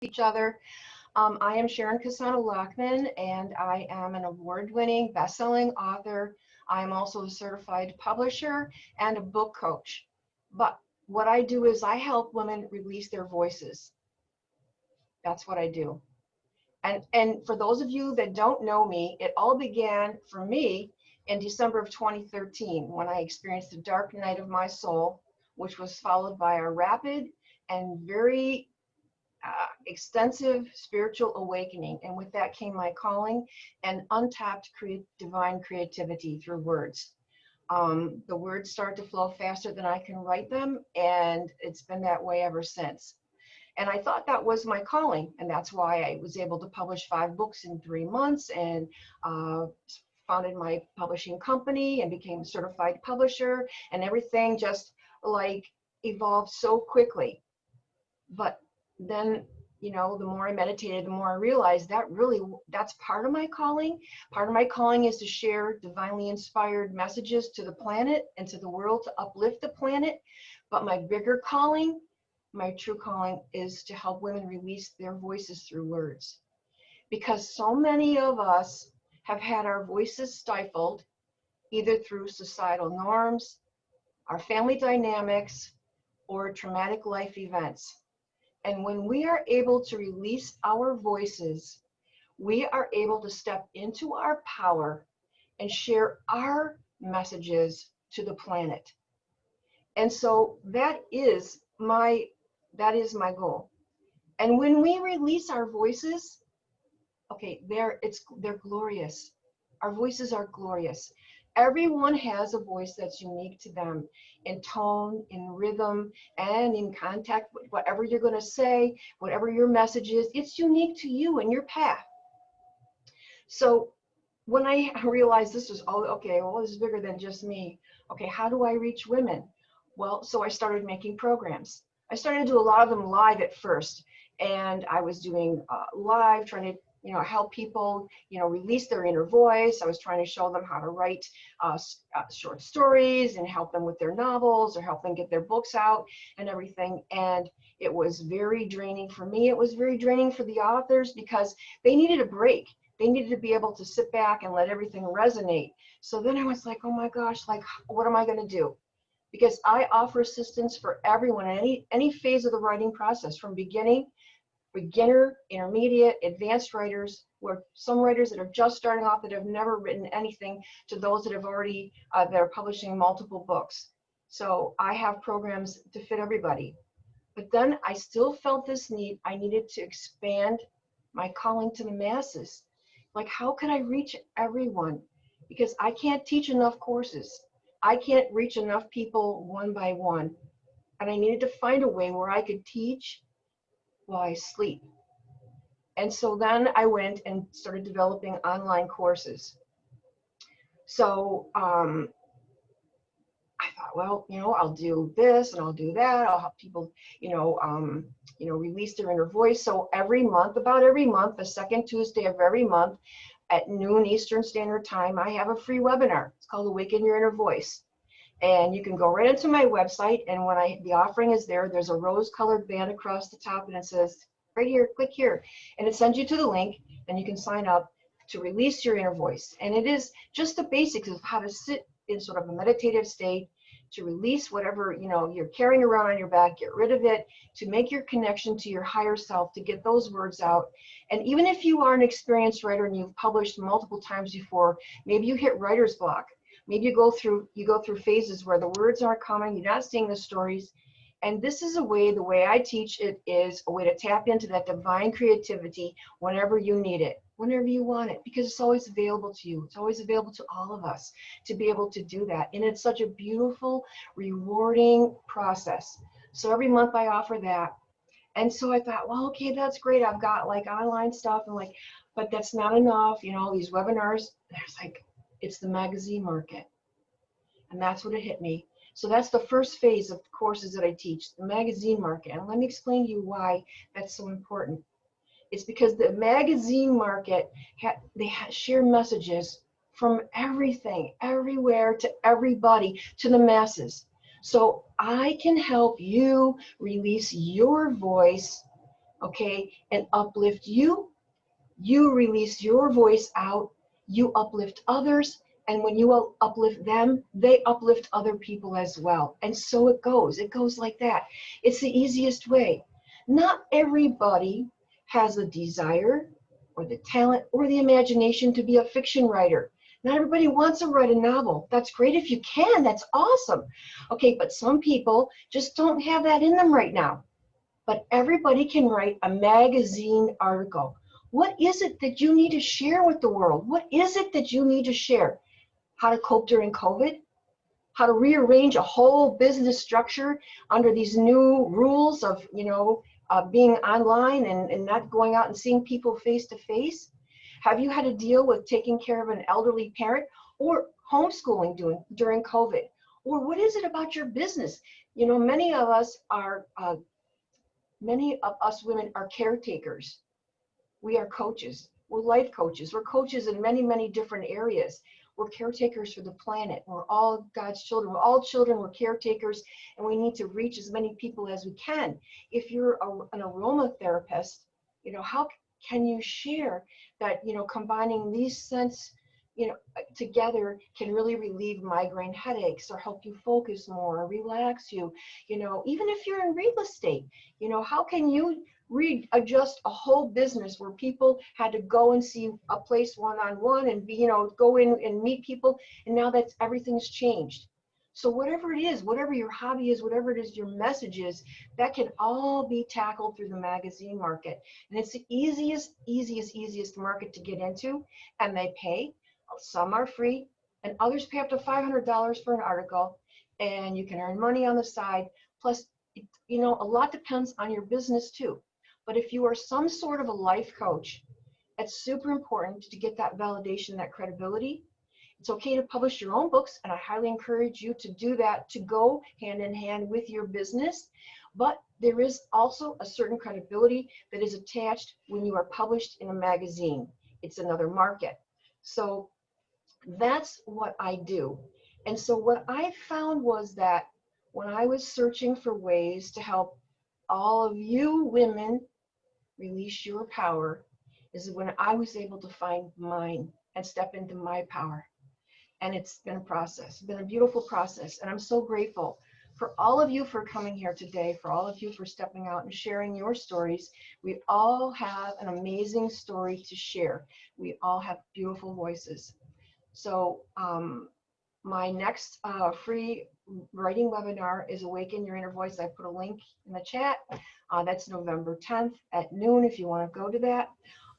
each other. I am Sharon Cassano Lockman, and I am an award-winning, best-selling author. I am also a certified publisher and a book coach. But what I do is I help women release their voices. That's what I do. And for those of you that don't know me, it all began for me in December of 2013 when I experienced the dark night of my soul, which was followed by a rapid and very extensive spiritual awakening. And with that came my calling and untapped divine creativity through words. The words start to flow faster than I can write them, and it's been that way ever since. And I thought that was my calling, and that's why I was able to publish 5 books in 3 months and founded my publishing company and became a certified publisher, and everything just like evolved so quickly. But then, you know, the more I meditated, the more I realized that's part of my calling. Part of my calling is to share divinely inspired messages to the planet and to the world to uplift the planet. But my bigger calling, my true calling, is to help women release their voices through words. Because so many of us have had our voices stifled, either through societal norms, our family dynamics, or traumatic life events. And when we are able to release our voices, we are able to step into our power and share our messages to the planet. And so that is my goal. And when we release our voices, okay, they're glorious. Our voices are glorious. Everyone has a voice that's unique to them in tone, in rhythm, and in contact with whatever you're going to say, whatever your message is. It's unique to you and your path. So when I realized this was, oh, okay, well, this is bigger than just me. Okay, how do I reach women? Well, so I started making programs. I started to do a lot of them live at first. And I was doing live, trying to help people, release their inner voice. I was trying to show them how to write short stories and help them with their novels or help them get their books out and everything. And it was very draining for me. It was very draining for the authors because they needed a break. They needed to be able to sit back and let everything resonate. So then I was like, oh my gosh, like, what am I going to do? Because I offer assistance for everyone in any phase of the writing process, from beginner, intermediate, advanced writers, or some writers that are just starting off that have never written anything, to those that have already, that are publishing multiple books. So I have programs to fit everybody. But then I still felt this need. I needed to expand my calling to the masses. Like, how can I reach everyone? Because I can't teach enough courses. I can't reach enough people one by one. And I needed to find a way where I could teach while I sleep. And so then I went and started developing online courses. So I thought, well, I'll do this and I'll do that. I'll help people, release their inner voice. So about every month, the second Tuesday of every month at noon Eastern Standard Time, I have a free webinar. It's called Awaken Your Inner Voice. And you can go right into my website, and when the offering is there's a rose-colored band across the top, and it says, right here, click here. And it sends you to the link, and you can sign up to release your inner voice. And it is just the basics of how to sit in sort of a meditative state, to release whatever you're carrying around on your back, get rid of it, to make your connection to your higher self, to get those words out. And even if you are an experienced writer and you've published multiple times before, maybe you hit writer's block. Maybe you go through phases where the words aren't coming, you're not seeing the stories. And this is the way I teach it is a way to tap into that divine creativity whenever you need it, whenever you want it, because it's always available to you. It's always available to all of us to be able to do that. And it's such a beautiful, rewarding process. So every month I offer that. And so I thought, well, okay, that's great. I've got like online stuff and but that's not enough. These webinars, there's it's the magazine market. And that's what it hit me. So that's the first phase of the courses that I teach, the magazine market. And let me explain to you why that's so important. It's because the magazine market, they share messages from everything, everywhere, to everybody, to the masses. So I can help you release your voice okay, and uplift you. You release your voice out, you uplift others, and when you uplift them, they uplift other people as well. And so it goes like that. It's the easiest way. Not everybody has the desire or the talent or the imagination to be a fiction writer. Not everybody wants to write a novel. That's great if you can, that's awesome. Okay, but some people just don't have that in them right now. But everybody can write a magazine article. What is it that you need to share with the world? What is it that you need to share? How to cope during COVID? How to rearrange a whole business structure under these new rules of, being online and not going out and seeing people face to face? Have you had to deal with taking care of an elderly parent or homeschooling during COVID? Or what is it about your business? Many of us women are caretakers. We are coaches. We're life coaches. We're coaches in many, many different areas. We're caretakers for the planet. We're all God's children. We're all children. We're caretakers, and we need to reach as many people as we can. If you're an aromatherapist, how can you share that, combining these scents, together can really relieve migraine headaches or help you focus more or relax you, even if you're in real estate, how can you readjust a whole business where people had to go and see a place one-on-one and go in and meet people, and now that's everything's changed. So whatever it is, whatever your hobby is, whatever it is your message is, that can all be tackled through the magazine market. And it's the easiest market to get into, and they pay. Some are free, and others pay up to $500 for an article, and you can earn money on the side. Plus, a lot depends on your business too. But if you are some sort of a life coach, it's super important to get that validation, that credibility. It's okay to publish your own books, and I highly encourage you to do that, to go hand in hand with your business. But there is also a certain credibility that is attached when you are published in a magazine. It's another market. So that's what I do. And so what I found was that when I was searching for ways to help all of you women release your power, is when I was able to find mine and step into my power. And it's been a process. It's been a beautiful process. And I'm so grateful for all of you for coming here today, for all of you for stepping out and sharing your stories. We all have an amazing story to share. We all have beautiful voices. So my next free writing webinar is Awaken Your Inner Voice. I put a link in the chat. That's November 10th at noon if you want to go to that.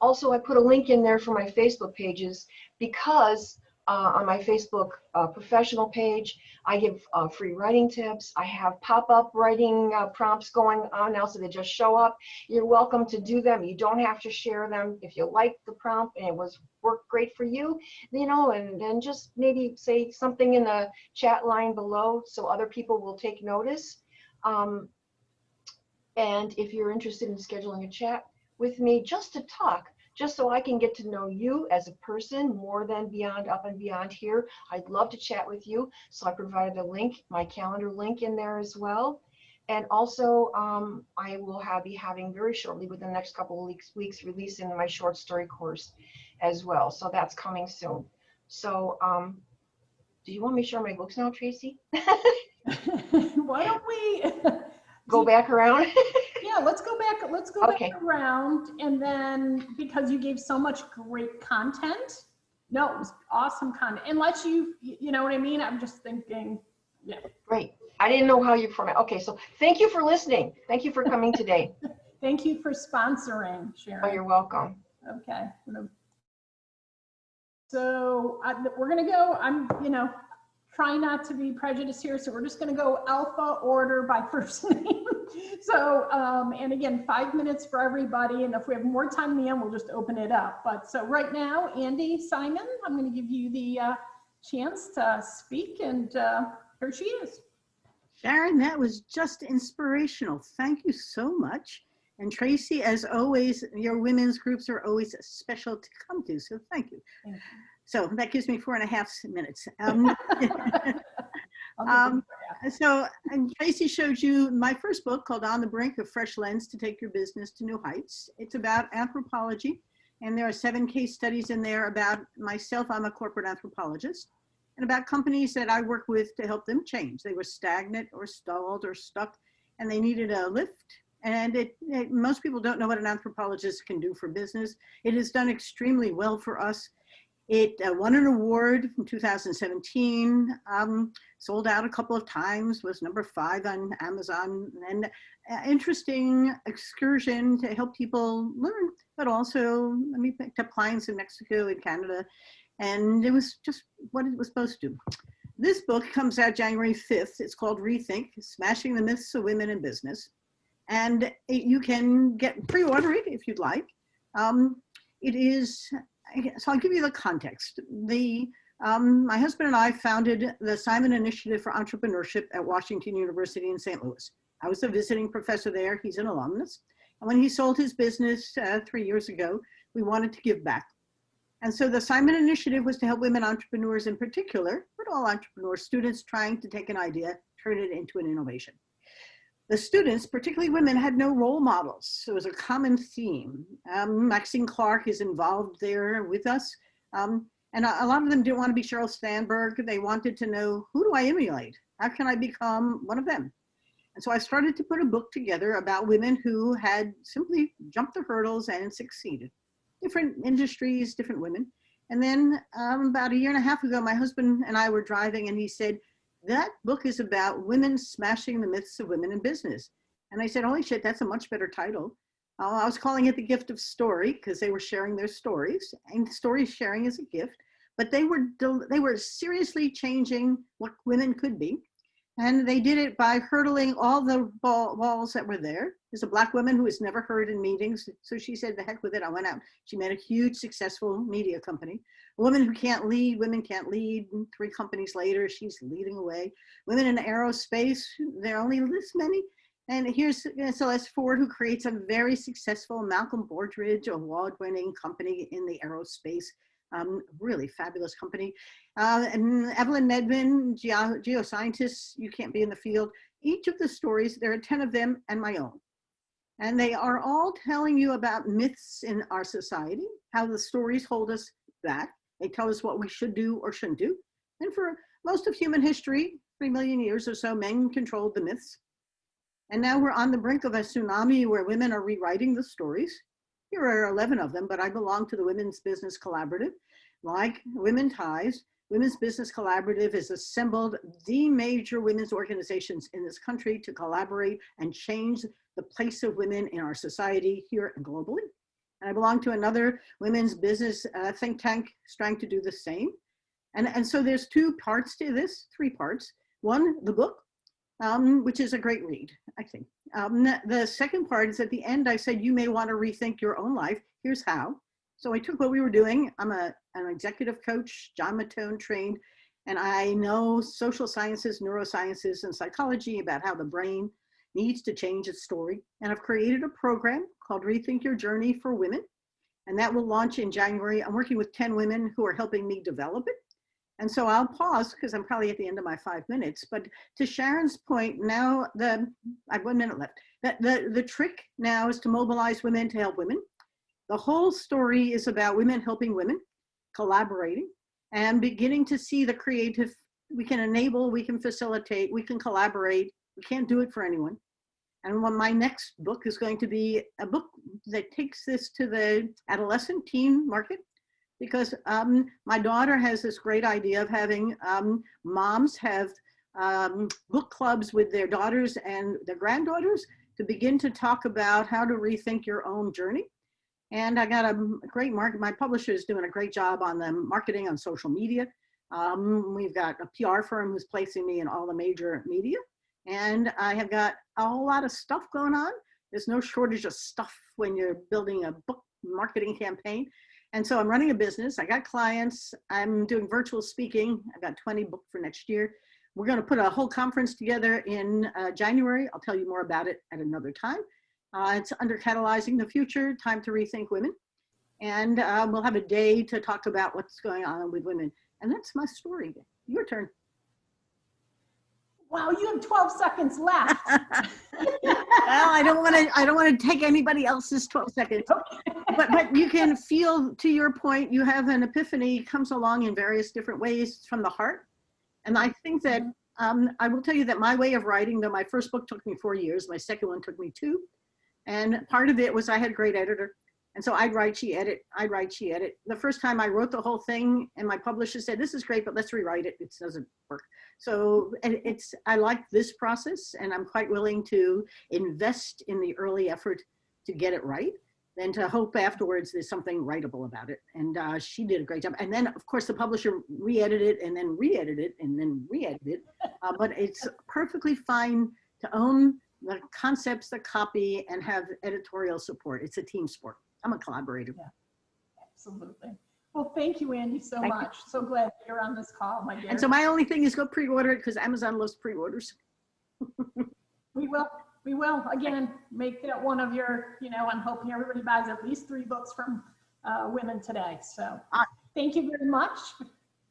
Also, I put a link in there for my Facebook pages because on my Facebook professional page, I give free writing tips. I have pop-up writing prompts going on now, so they just show up. You're welcome to do them. You don't have to share them. If you like the prompt and it worked great for you, and then just maybe say something in the chat line below so other people will take notice. And if you're interested in scheduling a chat with me just to talk, just so I can get to know you as a person more than beyond up and beyond here, I'd love to chat with you. So I provided a link, my calendar link in there as well. And also I will be having very shortly, within the next couple of weeks, releasing my short story course as well. So that's coming soon. So do you want me to share my books now, Tracy? Why don't we go back around? Yeah, let's go back around, and then because you gave so much great content. No, it was awesome content. And let you know what I mean? I'm just thinking, yeah. Great. I didn't know how you format. Okay, so thank you for listening. Thank you for coming today. Thank you for sponsoring, Sharon. Oh, you're welcome. Okay. So we're going to go, I'm, try not to be prejudiced here. So we're just going to go alpha order by first name. So, and again, 5 minutes for everybody. And if we have more time in the end, we'll just open it up. But so right now, Andy Simon, I'm going to give you the chance to speak, and here she is. Sharon, that was just inspirational. Thank you so much. And Tracy, as always, your women's groups are always special to come to. So thank you. So that gives me 4.5 minutes. I'll give Um, you that. and Tracy showed you my first book called On the Brink, A Fresh Lens to Take Your Business to New Heights. It's about anthropology, and there are 7 case studies in there about myself. I'm a corporate anthropologist, and about companies that I work with to help them change. They were stagnant or stalled or stuck, and they needed a lift. And most people don't know what an anthropologist can do for business. It has done extremely well for us. It won an award in 2017, sold out a couple of times, was number 5 on Amazon, and interesting excursion to help people learn, but also we picked up clients in Mexico and Canada, and it was just what it was supposed to do. This book comes out January 5th. It's called Rethink, Smashing the Myths of Women in Business. And you can pre-order it if you'd like. It is, so I'll give you the context. My husband and I founded the Simon Initiative for Entrepreneurship at Washington University in St. Louis. I was a visiting professor there. He's an alumnus. And when he sold his business 3 years ago, we wanted to give back. And so the Simon Initiative was to help women entrepreneurs in particular, but all entrepreneurs, students trying to take an idea, turn it into an innovation. The students, particularly women, had no role models. So it was a common theme. Maxine Clark is involved there with us. And a lot of them didn't want to be Sheryl Sandberg. They wanted to know, who do I emulate? How can I become one of them? And so I started to put a book together about women who had simply jumped the hurdles and succeeded. Different industries, different women. And then about 1.5 years ago, my husband and I were driving, and he said, that book is about women smashing the myths of women in business. And I said, holy shit, that's a much better title. I was calling it The Gift of Story because they were sharing their stories, and story sharing is a gift, but they were seriously changing what women could be. And they did it by hurdling all the walls that were there. There's a Black woman who was never heard in meetings. So she said, the heck with it. I went out. She made a huge, successful media company. A woman who can't lead, women can't lead. 3 companies later, she's leading away. Women in aerospace, there are only this many. And here's Celeste Ford, who creates a very successful Malcolm Bordridge award-winning company in the aerospace. Really fabulous company. And Evelyn Nedman, geoscientists, you can't be in the field. Each of the stories, there are 10 of them and my own. And they are all telling you about myths in our society, how the stories hold us back. They tell us what we should do or shouldn't do. And for most of human history, 3 million years or so, men controlled the myths. And now we're on the brink of a tsunami where women are rewriting the stories. Here are 11 of them, but I belong to the Women's Business Collaborative. Like Women Ties, Women's Business Collaborative has assembled the major women's organizations in this country to collaborate and change the place of women in our society here and globally. And I belong to another women's business think tank trying to do the same. And so there's 2 parts to this, 3 parts. One, the book, which is a great read, I think. The second part is at the end, I said, you may want to rethink your own life. Here's how. So I took what we were doing. I'm an executive coach, John Mattone trained, and I know social sciences, neurosciences, and psychology about how the brain needs to change its story. And I've created a program called Rethink Your Journey for Women. And that will launch in January. I'm working with 10 women who are helping me develop it. And so I'll pause because I'm probably at the end of my 5 minutes. But to Sharon's point, now I have 1 minute left. The trick now is to mobilize women to help women. The whole story is about women helping women, collaborating, and beginning to see the creative. We can enable, we can facilitate, we can collaborate. We can't do it for anyone. And my next book is going to be a book that takes this to the adolescent teen market. Because my daughter has this great idea of having moms have book clubs with their daughters and their granddaughters to begin to talk about how to rethink your own journey. And I got a great my publisher is doing a great job on the marketing on social media. We've got a PR firm who's placing me in all the major media. And I have got a whole lot of stuff going on. There's no shortage of stuff when you're building a book marketing campaign. And so I'm running a business. I got clients. I'm doing virtual speaking. I've got 20 booked for next year. We're going to put a whole conference together in January. I'll tell you more about it at another time. It's under Catalyzing the Future, Time to Rethink Women. And we'll have a day to talk about what's going on with women. And that's my story. Your turn. Wow, you have 12 seconds left. Well, I don't want to take anybody else's 12 seconds. But you can feel, to your point, you have an epiphany comes along in various different ways from the heart. And I think that I will tell you that my way of writing, though my first book took me 4 years, my second one took me 2. And part of it was I had a great editor. And so I'd write, she edit, I'd write, she edit. The first time I wrote the whole thing and my publisher said, this is great, but let's rewrite it. It doesn't work. So I like this process, and I'm quite willing to invest in the early effort to get it right than to hope afterwards there's something writable about it. And she did a great job. And then of course the publisher re-edited it and then re-edited it and then re-edited it. But it's perfectly fine to own the concepts, the copy, and have editorial support. It's a team sport. I'm a collaborator. Yeah, absolutely. Well, thank you, Andy, so much. So glad that you're on this call, my dear. And so my only thing is go pre-order it because Amazon loves pre-orders. We will, again, make that one of your, I'm hoping everybody buys at least 3 books from Women Today. So thank you very much.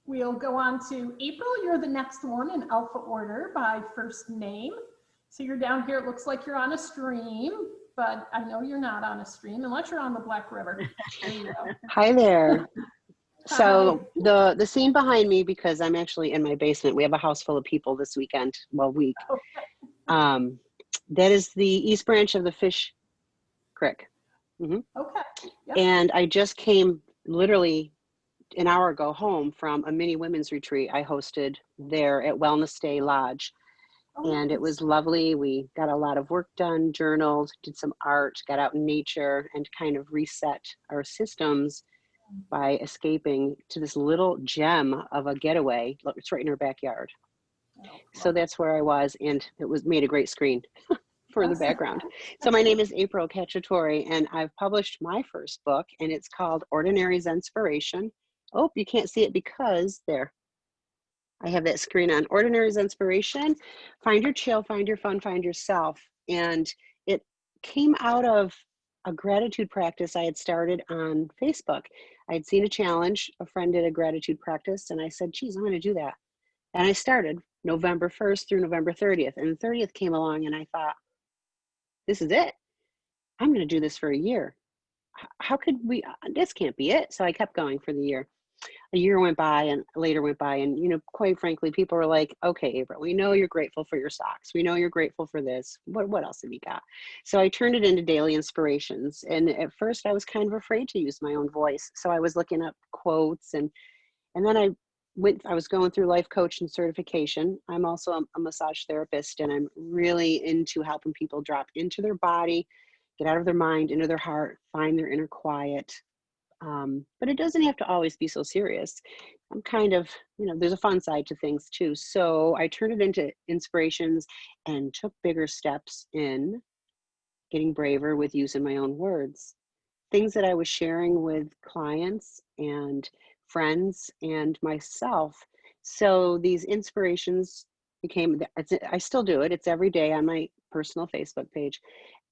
We'll go on to April. You're the next one in alpha order by first name. So you're down here. It looks like you're on a stream, but I know you're not on a stream unless you're on the Black River. There you go. Hi there. So the scene behind me, because I'm actually in my basement, we have a house full of people this weekend, week. Okay. That is the East Branch of the Fish Creek. Okay. Yep. And I just came literally an hour ago home from a mini women's retreat I hosted there at Wellness Day Lodge. And it was lovely. We got a lot of work done, journaled, did some art, got out in nature, and kind of reset our systems by escaping to this little gem of a getaway. It's right in our backyard. So that's where I was, and it was made a great screen for the background. So my name is April Cacciatore, and I've published my first book, and it's called Ordinary Zenspiration. Oh, you can't see it because there. I have that screen on. Ordinary Zenspiration. Find your chill, find your fun, find yourself. And it came out of a gratitude practice I had started on Facebook. I had seen a challenge. A friend did a gratitude practice, and I said, geez, I'm going to do that. And I started November 1st through November 30th. And the 30th came along, and I thought, this is it. I'm going to do this for a year. How could we? This can't be it. So I kept going for the year. A year went by and later went by, and quite frankly, people were like, okay, April, we know you're grateful for your socks, we know you're grateful for this, what else have you got? So I turned it into daily inspirations, and at first I was kind of afraid to use my own voice, so I was looking up quotes, and then I was going through life coach and certification. I'm also a massage therapist, and I'm really into helping people drop into their body, get out of their mind, into their heart, find their inner quiet. But it doesn't have to always be so serious. I'm kind of, there's a fun side to things too. So I turned it into inspirations and took bigger steps in getting braver with using my own words. Things that I was sharing with clients and friends and myself. So these inspirations I still do it. It's every day on my personal Facebook page.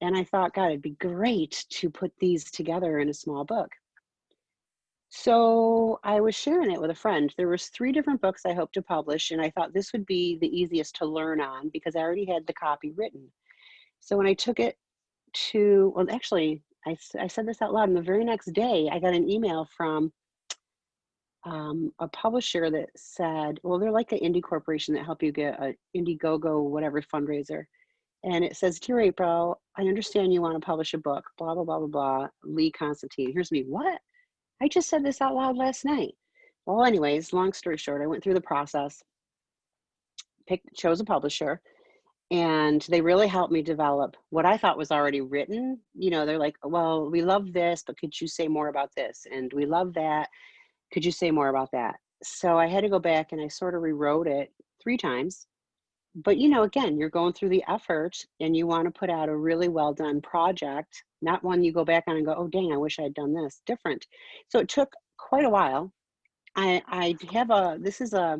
And I thought, God, it'd be great to put these together in a small book. So I was sharing it with a friend. There was 3 different books I hoped to publish, and I thought this would be the easiest to learn on because I already had the copy written. So when I took it to, well, actually, I said this out loud, and the very next day, I got an email from a publisher that said, well, they're like an indie corporation that help you get an Indiegogo, whatever fundraiser. And it says, Dear April, I understand you want to publish a book, blah, blah, blah, blah, blah, Lee Constantine. Here's me, what? I just said this out loud last night. Well, anyways, long story short, I went through the process, chose a publisher, and they really helped me develop what I thought was already written. They're like, well, we love this, but could you say more about this? And we love that. Could you say more about that? So I had to go back and I sort of rewrote it 3 times. But, again, you're going through the effort and you want to put out a really well done project, not one you go back on and go, oh, dang, I wish I'd done this different. So it took quite a while. I have the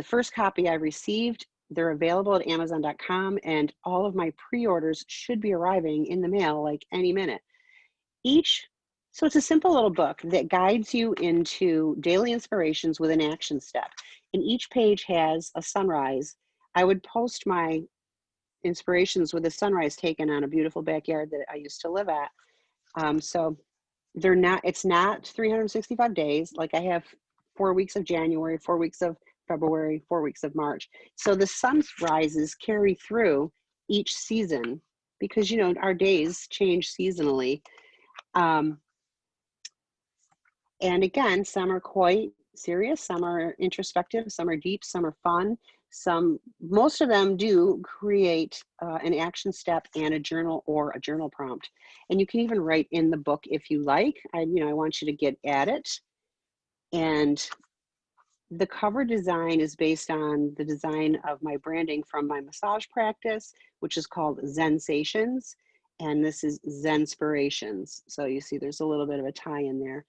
first copy I received. They're available at Amazon.com, and all of my pre-orders should be arriving in the mail like any minute. So it's a simple little book that guides you into daily inspirations with an action step. And each page has a sunrise I would post my inspirations with the sunrise taken on a beautiful backyard that I used to live at. So it's not 365 days. Like I have 4 weeks of January, 4 weeks of February, 4 weeks of March. So the sunrises carry through each season because, our days change seasonally. And again, some are quite serious, some are introspective, some are deep, some are fun. Most of them do create an action step and a journal or a journal prompt. And you can even write in the book if you like. I want you to get at it. And the cover design is based on the design of my branding from my massage practice, which is called Zensations. And this is Zenspirations. So you see there's a little bit of a tie in there.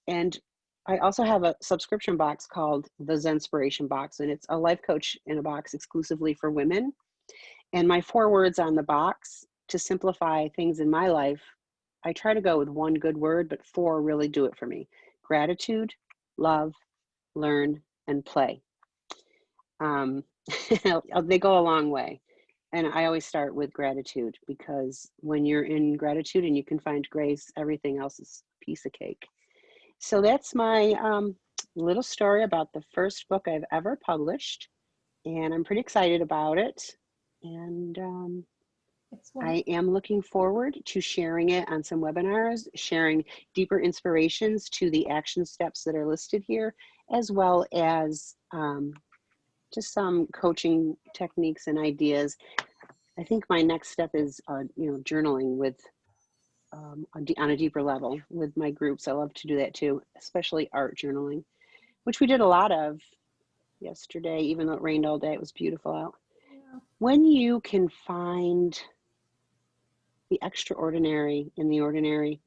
And I also have a subscription box called the Zenspiration box, and it's a life coach in a box exclusively for women. And my 4 words on the box to simplify things in my life, I try to go with 1 good word, but 4 really do it for me. Gratitude, love, learn, and play. They go a long way. And I always start with gratitude, because when you're in gratitude and you can find grace, everything else is a piece of cake. So that's my little story about the first book I've ever published, and I'm pretty excited about it. And I am looking forward to sharing it on some webinars, sharing deeper inspirations to the action steps that are listed here, as well as just some coaching techniques and ideas. I think my next step is, journaling with on a deeper level with my groups. I love to do that too, especially art journaling, which we did a lot of yesterday, even though it rained all day. It was beautiful out. Yeah. When you can find the extraordinary in the ordinary,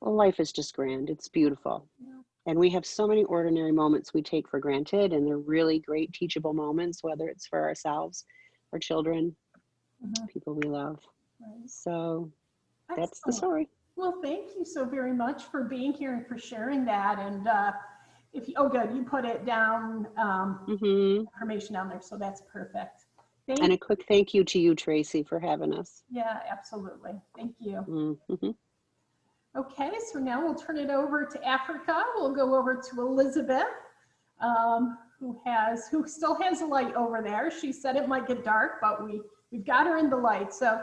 life is just grand. It's beautiful. Yeah. And we have so many ordinary moments we take for granted, and they're really great teachable moments, whether it's for ourselves, our children, people we love. Right. So that's the Excellent. story. Well, thank you so very much for being here and for sharing that. And good, you put it down, information down there, so that's perfect. And a quick thank you to you, Tracy, for having us. Yeah, absolutely. Thank you. Mm-hmm. Okay, so now we'll turn it over to Africa. We'll go over to Elizabeth, who still has a light over there. She said it might get dark, but we've got her in the light. So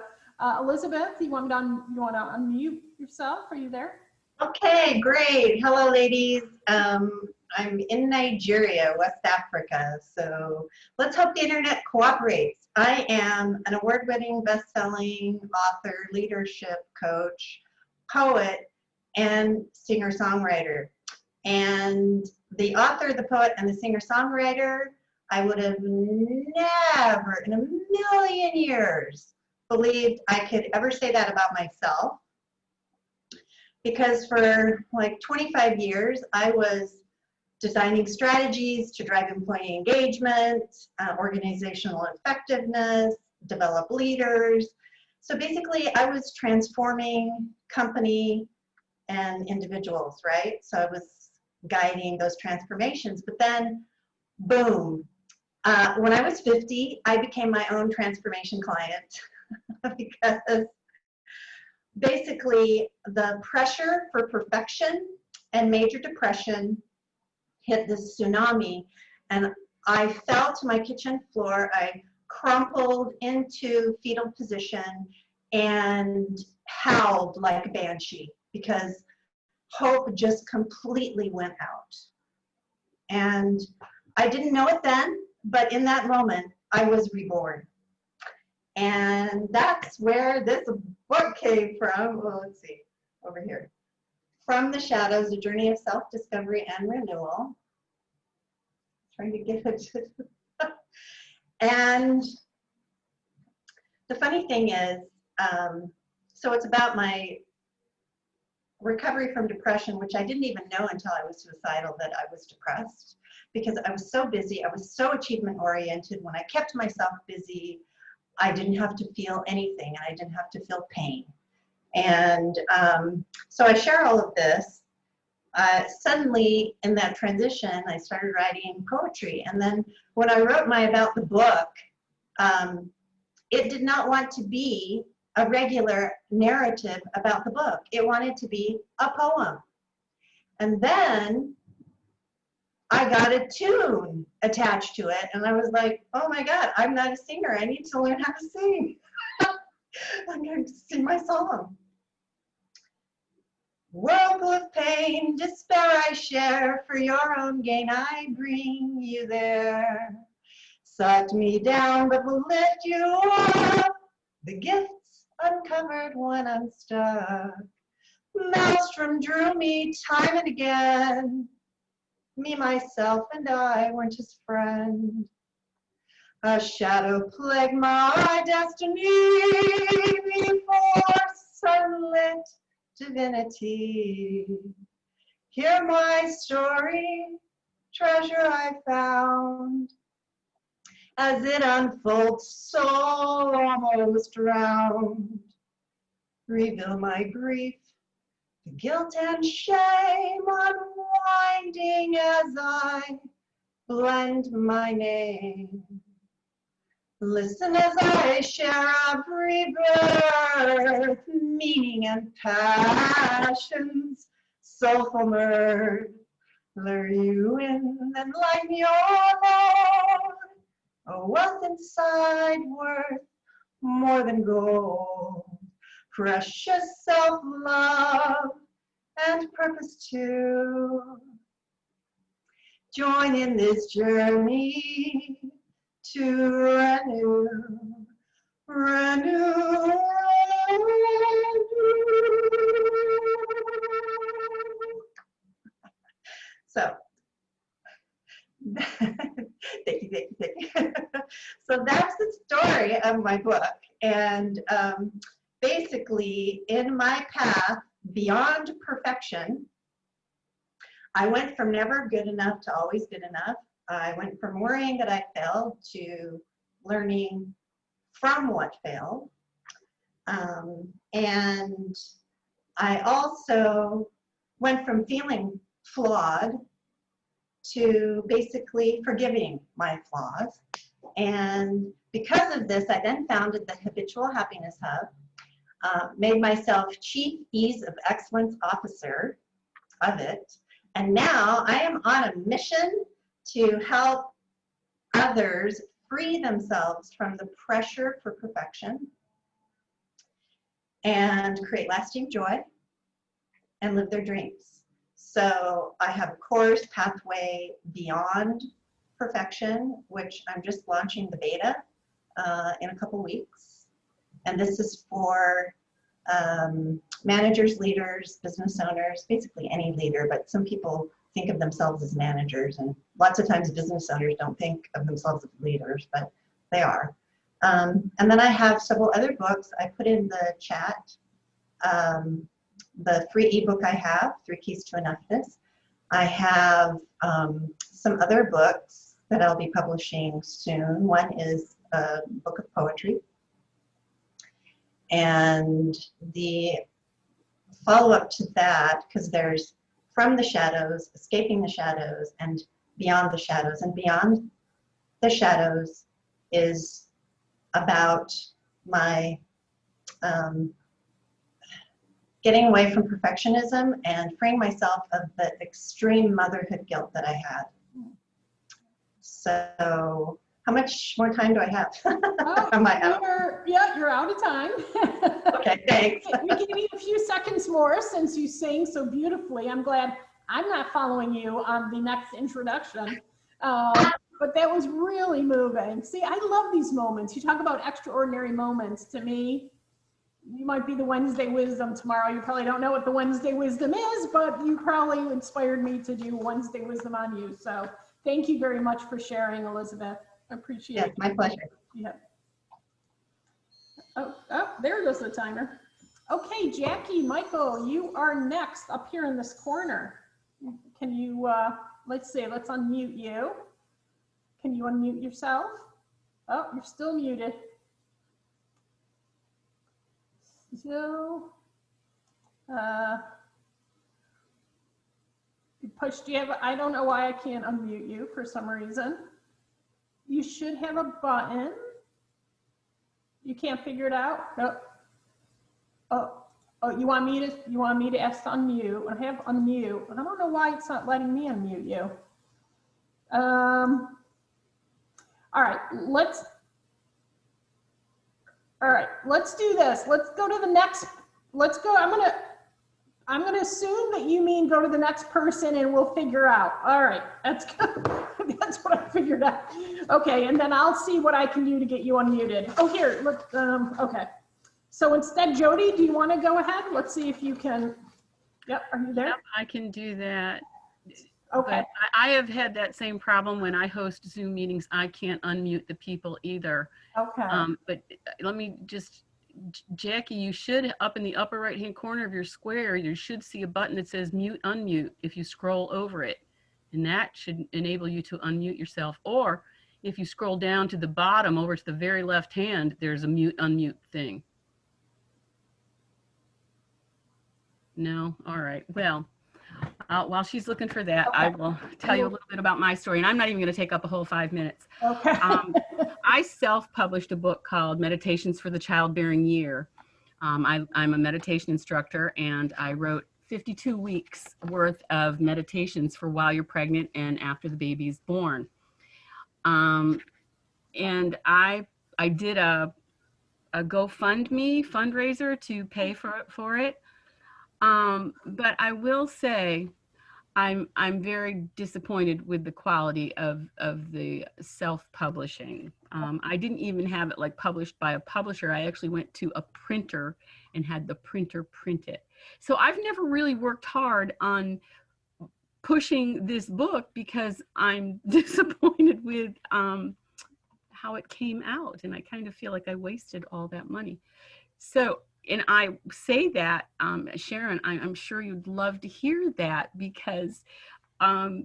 Elizabeth, you want to unmute yourself? Are you there? Okay, great. Hello, ladies. I'm in Nigeria, West Africa. So let's hope the internet cooperates. I am an award-winning, best-selling author, leadership coach, poet, and singer-songwriter. And the author, the poet, and the singer-songwriter, I would have never in a million years believed I could ever say that about myself. Because for like 25 years, I was designing strategies to drive employee engagement, organizational effectiveness, develop leaders. So basically, I was transforming company and individuals, right? So I was guiding those transformations. But then, boom, when I was 50, I became my own transformation client because basically the pressure for perfection and major depression hit this tsunami, and I fell to my kitchen floor. I crumpled into fetal position and howled like a banshee because hope just completely went out. And I didn't know it then, but in that moment, I was reborn. And that's where this book came from. Well, let's see, over here. From the Shadows, A Journey of Self-Discovery and Renewal. Trying to get it. And the funny thing is, so it's about my recovery from depression, which I didn't even know until I was suicidal that I was depressed, because I was so busy. I was so achievement oriented. When I kept myself busy, I didn't have to feel anything, and I didn't have to feel pain. And so I share all of this. Suddenly, in that transition, I started writing poetry. And then when I wrote my About the Book, it did not want to be a regular narrative about the book. It wanted to be a poem. And then I got a tune attached to it, and I was like, oh my God, I'm not a singer. I need to learn how to sing. I'm going to sing my song. Whirlpool of pain, despair I share, for your own gain I bring you there. Sucked me down, but will lift you up. The gifts uncovered when I'm stuck. Maelstrom drew me time and again. Me, myself, and I weren't his friend. A shadow plagued my destiny before sunlit divinity. Hear my story, treasure I found. As it unfolds, so almost drowned. Reveal my grief, the guilt and shame unwinding as I blend my name. Listen as I share a rebirth, meaning and passions, soulful mirth. Lure you in and lighten your load. A wealth inside worth more than gold. Precious self-love and purpose too. Join in this journey to renew. So, thank you. So that's the story of my book. And basically, in my path beyond perfection, I went from never good enough to always good enough. I went from worrying that I failed to learning from what failed. And I also went from feeling flawed to basically forgiving my flaws. And because of this, I then founded the Habitual Happiness Hub, made myself Chief Ease of Excellence Officer of it. And now I am on a mission to help others free themselves from the pressure for perfection and create lasting joy and live their dreams. So I have a course, Pathway Beyond Perfection, which I'm just launching the beta in a couple weeks. And this is for managers, leaders, business owners, basically any leader, but some people think of themselves as managers, and lots of times business owners don't think of themselves as leaders, but they are. And then I have several other books I put in the chat. The free ebook I have, 3 Keys to Enoughness. I have some other books that I'll be publishing soon. One is a book of poetry. And the follow-up to that, because there's From the Shadows, Escaping the Shadows, and Beyond the Shadows. And Beyond the Shadows is about my getting away from perfectionism and freeing myself of the extreme motherhood guilt that I had. So how much more time do I have? Oh, Am I out? You're out of time. Okay, thanks. We give you a few seconds more since you sing so beautifully. I'm glad I'm not following you on the next introduction. But that was really moving. See, I love these moments. You talk about extraordinary moments. To me, you might be the Wednesday wisdom tomorrow. You probably don't know what the Wednesday wisdom is, but you probably inspired me to do Wednesday wisdom on you. So thank you very much for sharing, Elizabeth. I appreciate it. Yes, my pleasure. Yeah. Oh, there goes the timer. Okay, Jackie, Michael, you are next up here in this corner. Can you, let's unmute you. Can you unmute yourself? Oh, you're still muted. So, I don't know why I can't unmute you for some reason. You should have a button You can't figure it out? No. Oh, you want me to ask to unmute? I have unmute, and I don't know why it's not letting me unmute you. All right, let's do this. Let's go to the next. Let's go. I'm gonna assume that you mean go to the next person and we'll figure out. All right, that's good. That's what I figured out. Okay, and then I'll see what I can do to get you unmuted. Oh, here, look, okay. So instead, Jody, do you want to go ahead? Let's see if you can. Yep, are you there? Yep, I can do that. Okay. But I have had that same problem when I host Zoom meetings. I can't unmute the people either. Okay. But let me just, Jackie, you should, up in the upper right-hand corner of your square, you should see a button that says mute, unmute if you scroll over it. And that should enable you to unmute yourself. Or if you scroll down to the bottom over to the very left hand, there's a mute, unmute thing. No? All right. Well, while she's looking for that, Okay. I will tell you a little bit about my story. And I'm not even going to take up a whole 5 minutes. Okay. I self-published a book called Meditations for the Childbearing Year. I'm a meditation instructor, and I wrote 52 weeks worth of meditations for while you're pregnant and after the baby's born. And I did a GoFundMe fundraiser to pay for it. But I will say I'm very disappointed with the quality of the self-publishing. I didn't even have it like published by a publisher. I actually went to a printer and had the printer print it. So I've never really worked hard on pushing this book because I'm disappointed with how it came out. And I kind of feel like I wasted all that money. So, and I say that, Sharon, I'm sure you'd love to hear that, because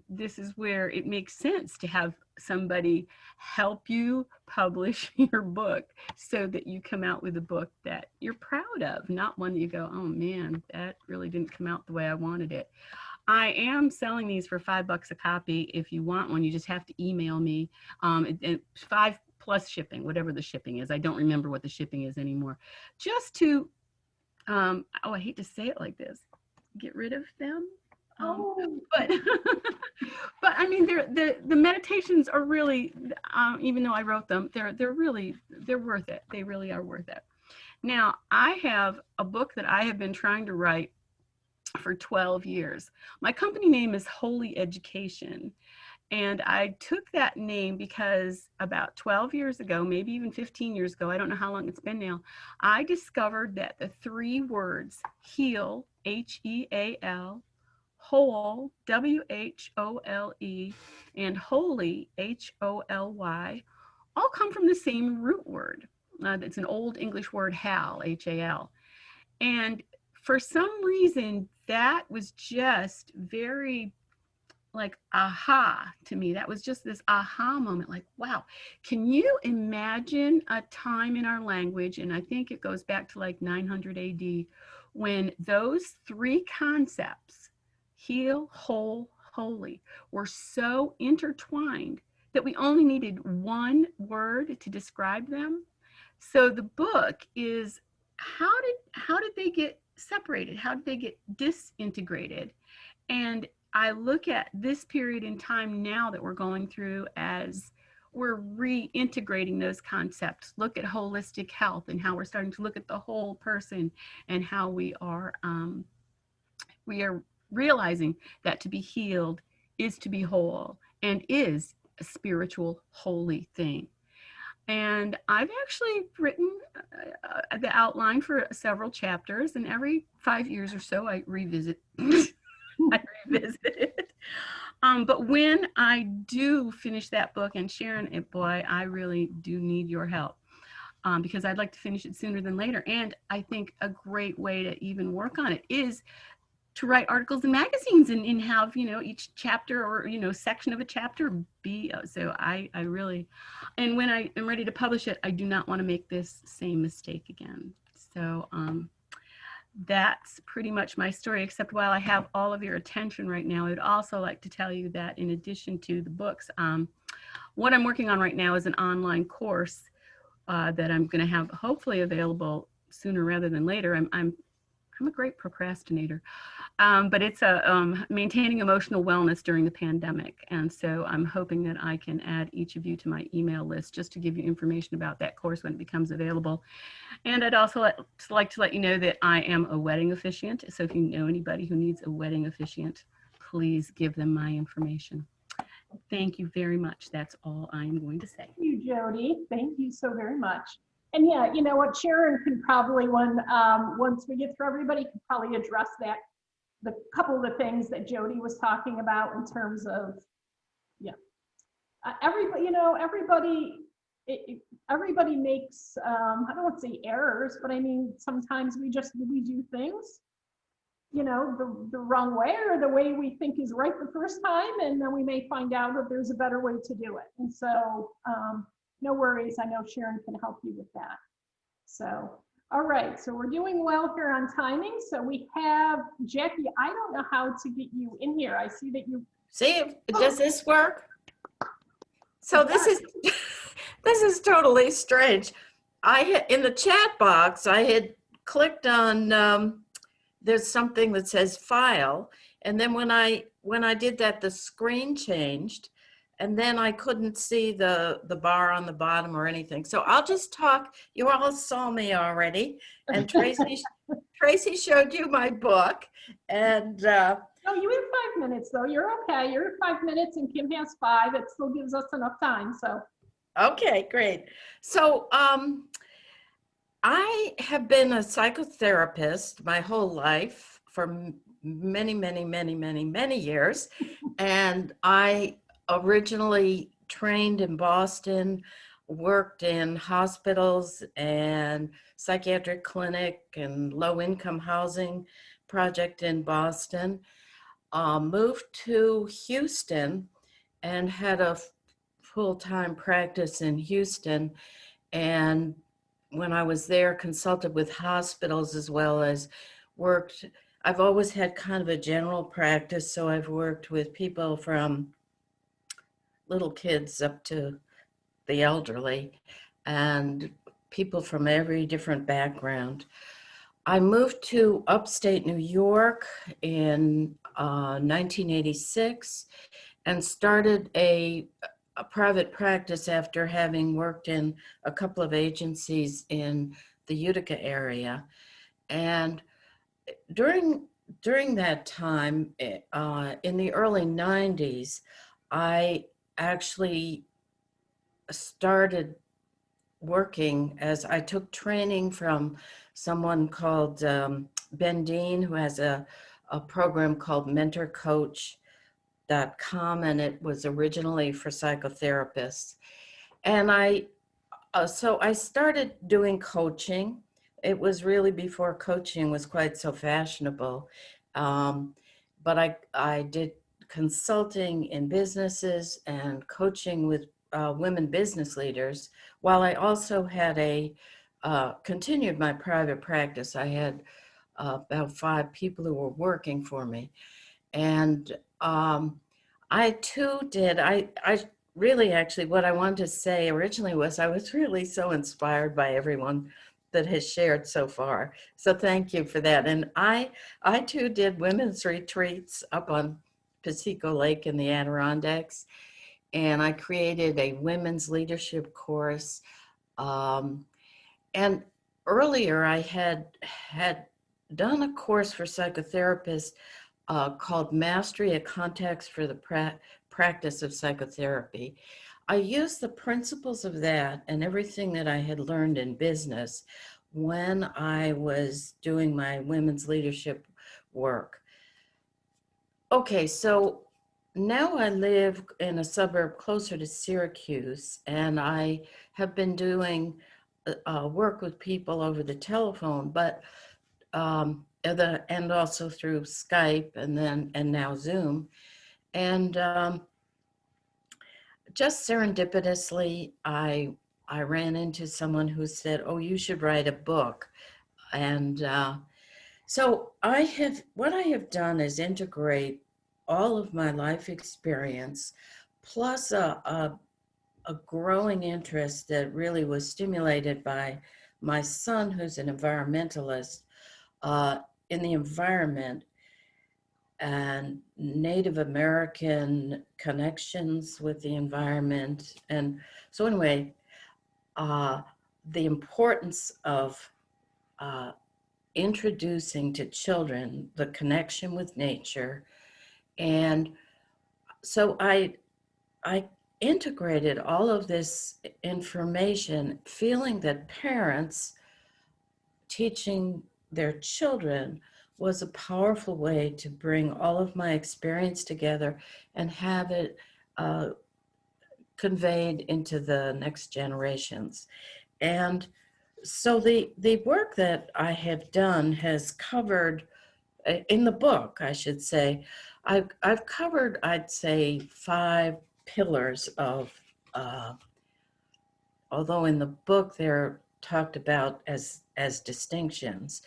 this is where it makes sense to have somebody help you publish your book so that you come out with a book that you're proud of, not one that you go, oh man, that really didn't come out the way I wanted it. I am selling these for $5 a copy. If you want one, you just have to email me. And 5 plus shipping, whatever the shipping is. I don't remember what the shipping is anymore. Just to, oh, I hate to say it like this, get rid of them. But I mean, the meditations are really, even though I wrote them, they're worth it. They really are worth it. Now, I have a book that I have been trying to write for 12 years. My company name is Holy Education. And I took that name because about 12 years ago, maybe even 15 years ago, I don't know how long it's been now, I discovered that the 3 words heal, H-E-A-L, whole, W-H-O-L-E, and holy, H-O-L-Y, all come from the same root word. It's an old English word, hal, H-A-L. And for some reason, that was just very like aha to me. That was just this aha moment, like, wow, can you imagine a time in our language, and I think it goes back to like 900 AD, when those 3 concepts, heal, whole, holy, were so intertwined that we only needed one word to describe them. So the book is, how did they get separated? How did they get disintegrated? And I look at this period in time now that we're going through as we're reintegrating those concepts. Look at holistic health and how we're starting to look at the whole person, and how we are realizing that to be healed is to be whole and is a spiritual, holy thing. And I've actually written the outline for several chapters, and every 5 years or so I revisit it. But when I do finish that book, and Sharon, boy, I really do need your help, because I'd like to finish it sooner than later. And I think a great way to even work on it is to write articles in magazines and have, each chapter or, section of a chapter be, so I really, and when I am ready to publish it, I do not want to make this same mistake again. So that's pretty much my story, except while I have all of your attention right now, I'd also like to tell you that in addition to the books, what I'm working on right now is an online course that I'm going to have hopefully available sooner rather than later. I'm a great procrastinator, but it's maintaining emotional wellness during the pandemic. And so I'm hoping that I can add each of you to my email list just to give you information about that course when it becomes available. And I'd also like to let you know that I am a wedding officiant. So if you know anybody who needs a wedding officiant, please give them my information. Thank you very much. That's all I'm going to say. Thank you, Jody. Thank you so very much. And yeah, you know what, Sharon can probably, once we get through, everybody could probably address that, the couple of the things that Jody was talking about in terms of, yeah. Everybody, you know, everybody makes, I don't want to say errors, but I mean, sometimes we do things, you know, the wrong way or the way we think is right the first time. And then we may find out that there's a better way to do it. And so, no worries. I know Sharon can help you with that. So, all right. So we're doing well here on timing. So we have Jackie. I don't know how to get you in here. I see that you. See, does this work? So this is totally strange. In the chat box, I had clicked on, there's something that says file. And then when I did that, the screen changed. And then I couldn't see the bar on the bottom or anything. So I'll just talk. You all saw me already. And Tracy showed you my book. And No, you have 5 minutes though. You're okay. You're at 5 minutes and Kim has 5. It still gives us enough time. So. Okay, great. So I have been a psychotherapist my whole life for many years. And I originally trained in Boston, worked in hospitals and psychiatric clinic and low-income housing project in Boston, moved to Houston and had a full-time practice in Houston. And when I was there, consulted with hospitals as well as worked. I've always had kind of a general practice, so I've worked with people from little kids up to the elderly and people from every different background. I moved to upstate New York in 1986 and started a private practice after having worked in a couple of agencies in the Utica area. And during that time, in the early 90s, I actually started working as I took training from someone called Ben Dean, who has a program called mentorcoach.com, and it was originally for psychotherapists. And so I started doing coaching. It was really before coaching was quite so fashionable. But I did consulting in businesses and coaching with women business leaders, while I also had continued my private practice. I had about 5 people who were working for me. And I too did, I really actually, what I wanted to say originally was I was really so inspired by everyone that has shared so far. So thank you for that. And I too did women's retreats up on Piseco Lake in the Adirondacks. And I created a women's leadership course. And earlier I had done a course for psychotherapists called Mastery of Context for the Practice of Psychotherapy. I used the principles of that and everything that I had learned in business when I was doing my women's leadership work. Okay, so now I live in a suburb closer to Syracuse, and I have been doing work with people over the telephone, but and also through Skype and now Zoom. And just serendipitously, I ran into someone who said, "Oh, you should write a book." And so what I have done is integrate all of my life experience plus a a growing interest that really was stimulated by my son, who's an environmentalist, in the environment and Native American connections with the environment. And so anyway, the importance of introducing to children the connection with nature. And so I integrated all of this information, feeling that parents teaching their children was a powerful way to bring all of my experience together and have it conveyed into the next generations. And so the work that I have done has covered, in the book, I should say, I've covered, I'd say, 5 pillars of, although in the book they're talked about as distinctions.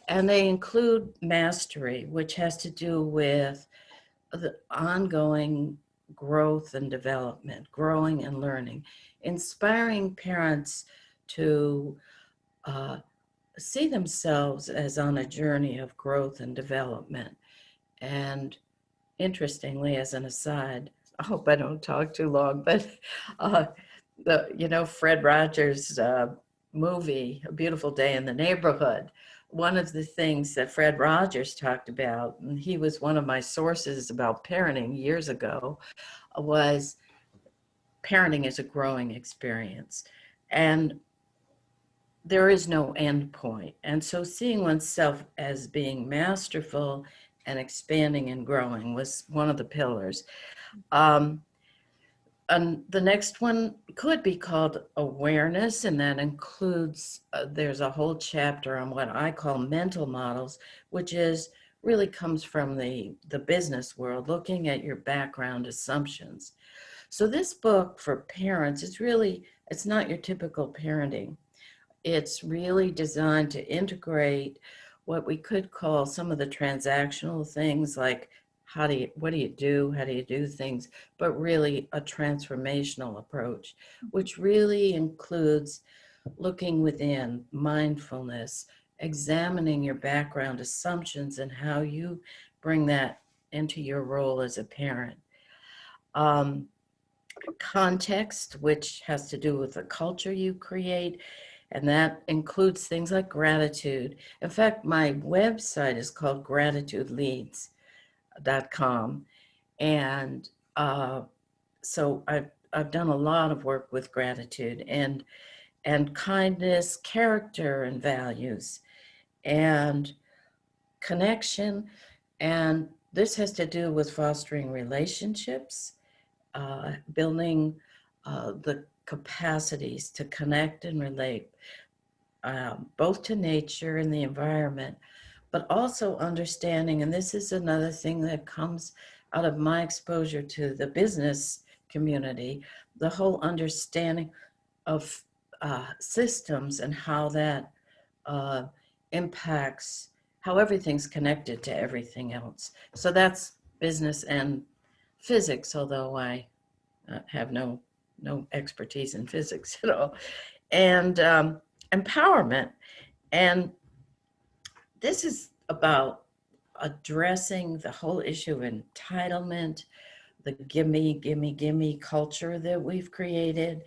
And they include mastery, which has to do with the ongoing growth and development, growing and learning, inspiring parents to see themselves as on a journey of growth and development. And interestingly, as an aside, I hope I don't talk too long, but Fred Rogers' movie, A Beautiful Day in the Neighborhood, one of the things that Fred Rogers talked about, and he was one of my sources about parenting years ago, was parenting is a growing experience. And there is no end point. And so seeing oneself as being masterful and expanding and growing was one of the pillars. And the next one could be called awareness, and that includes, there's a whole chapter on what I call mental models, which is really comes from the business world, looking at your background assumptions. So this book for parents, it's not your typical parenting. It's really designed to integrate what we could call some of the transactional things, like what do you do? How do you do things? But really a transformational approach, which really includes looking within, mindfulness, examining your background assumptions and how you bring that into your role as a parent. Context, which has to do with the culture you create, and that includes things like gratitude. In fact, my website is called gratitudeleads.com. And so I've done a lot of work with gratitude and kindness, character and values, and connection. And this has to do with fostering relationships, building the capacities to connect and relate, both to nature and the environment, but also understanding, and this is another thing that comes out of my exposure to the business community, the whole understanding of systems and how that impacts how everything's connected to everything else. So that's business and physics, although I have no expertise in physics at all, and empowerment. And this is about addressing the whole issue of entitlement, the gimme culture that we've created,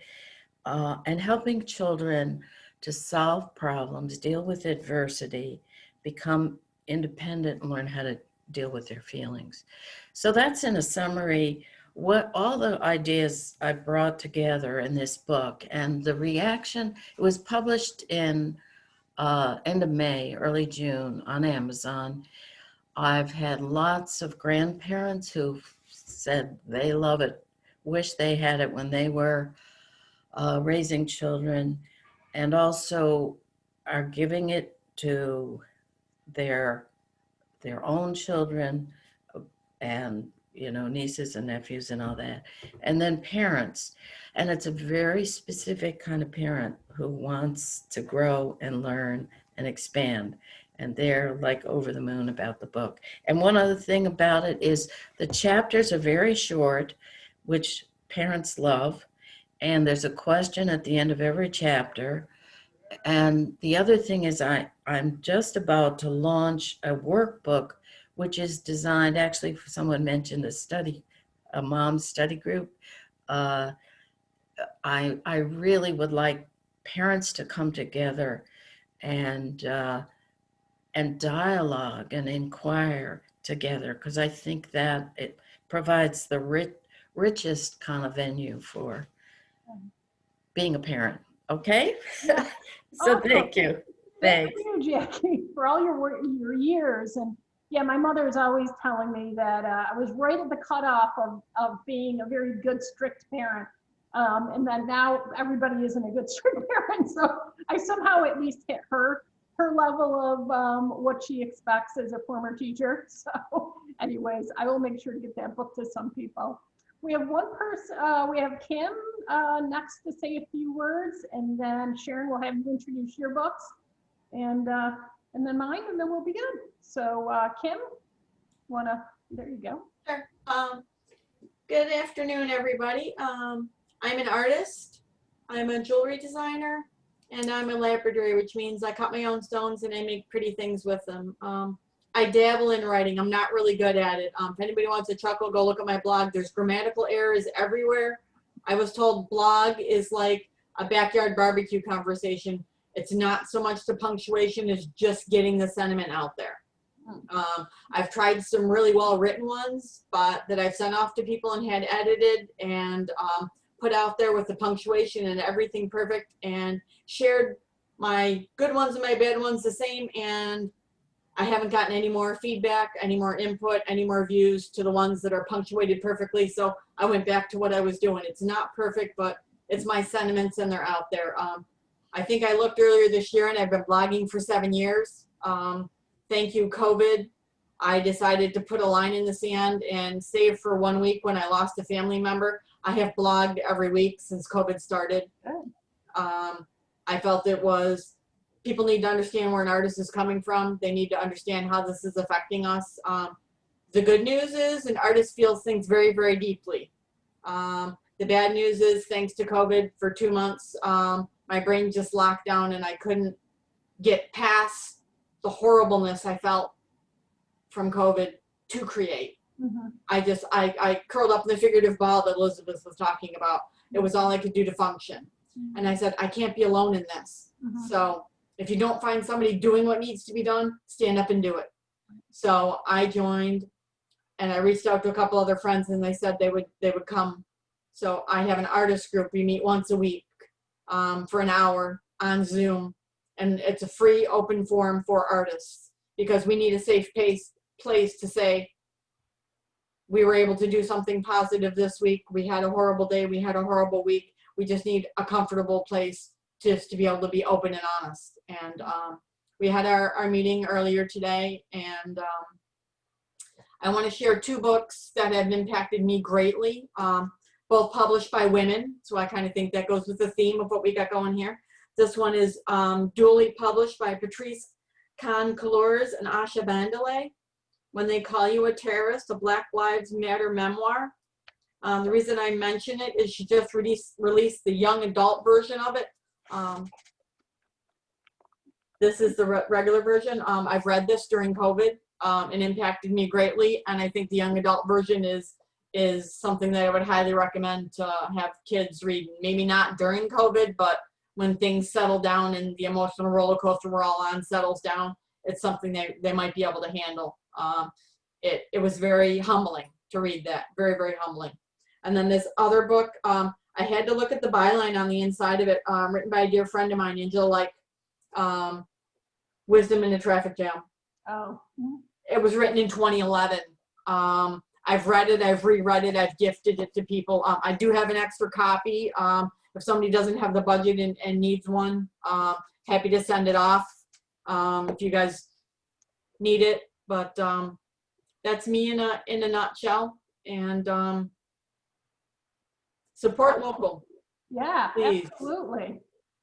and helping children to solve problems, deal with adversity, become independent, and learn how to deal with their feelings. So that's in a summary what all the ideas I brought together in this book. And the reaction, it was published in end of May, early June on Amazon. I've had lots of grandparents who said they love it, wish they had it when they were raising children, and also are giving it to their own children and nieces and nephews and all that, and then parents. And it's a very specific kind of parent who wants to grow and learn and expand, and they're like over the moon about the book. And one other thing about it is the chapters are very short, which parents love, and there's a question at the end of every chapter. And the other thing is I'm just about to launch a workbook, which is designed, actually, someone mentioned a mom's study group. I really would like parents to come together and dialogue and inquire together, because I think that it provides the richest kind of venue for being a parent. Okay? Yeah. So Awesome. thank you. Thank Thanks. you, Jackie, for all your years. And yeah, my mother is always telling me that I was right at the cutoff of being a very good, strict parent. And then now everybody isn't a good, strict parent. So I somehow at least hit her level of what she expects as a former teacher. So anyways, I will make sure to get that book to some people. We have one person, we have Kim next to say a few words, and then Sharon will have you introduce your books, and then mine, and then we'll begin. So Kim, there you go. Sure. Good afternoon, everybody. I'm an artist, I'm a jewelry designer, and I'm a lapidary, which means I cut my own stones and I make pretty things with them. I dabble in writing. I'm not really good at it. If anybody wants to chuckle, go look at my blog. There's grammatical errors everywhere. I was told blog is like a backyard barbecue conversation. It's not so much the punctuation as just getting the sentiment out there. I've tried some really well written ones, but that I've sent off to people and had edited and put out there with the punctuation and everything perfect, and shared my good ones and my bad ones the same, and I haven't gotten any more feedback, any more input, any more views to the ones that are punctuated perfectly. So I went back to what I was doing. It's not perfect, but it's my sentiments and they're out there. I think I looked earlier this year and I've been blogging for 7 years. Thank you, COVID. I decided to put a line in the sand and save for 1 week when I lost a family member. I have blogged every week since COVID started. I felt people need to understand where an artist is coming from. They need to understand how this is affecting us. The good news is an artist feels things very, very deeply. The bad news is, thanks to COVID for 2 months, my brain just locked down and I couldn't get past the horribleness I felt from COVID to create. Mm-hmm. I curled up in the figurative ball that Elizabeth was talking about. It was all I could do to function. Mm-hmm. And I said, I can't be alone in this. Mm-hmm. So if you don't find somebody doing what needs to be done, stand up and do it. So I joined and I reached out to a couple other friends and they said they would come. So I have an artist group. We meet once a week for an hour on Zoom. And it's a free open forum for artists because we need a safe place to say, we were able to do something positive this week. We had a horrible day. We had a horrible week. We just need a comfortable place just to be able to be open and honest. And we had our meeting earlier today, and I want to share 2 books that have impacted me greatly, both published by women. So I kind of think that goes with the theme of what we got going here. This one is dually published by Patrice Khan-Kalours and Asha Bandele. When They Call You a Terrorist, a Black Lives Matter memoir. The reason I mention it is she just released the young adult version of it. This is the regular version. I've read this during COVID and impacted me greatly. And I think the young adult version is something that I would highly recommend to have kids read. Maybe not during COVID, but when things settle down and the emotional roller coaster we're all on settles down, it's something they might be able to handle. It was very humbling to read that, very, very humbling. And then this other book, I had to look at the byline on the inside of it, written by a dear friend of mine, Angela, like Wisdom in a Traffic Jam. Oh. It was written in 2011. I've read it, I've reread it, I've gifted it to people. I do have an extra copy. If somebody doesn't have the budget and needs one, happy to send it off if you guys need it. But that's me in a nutshell. And support local. Yeah, Please. absolutely.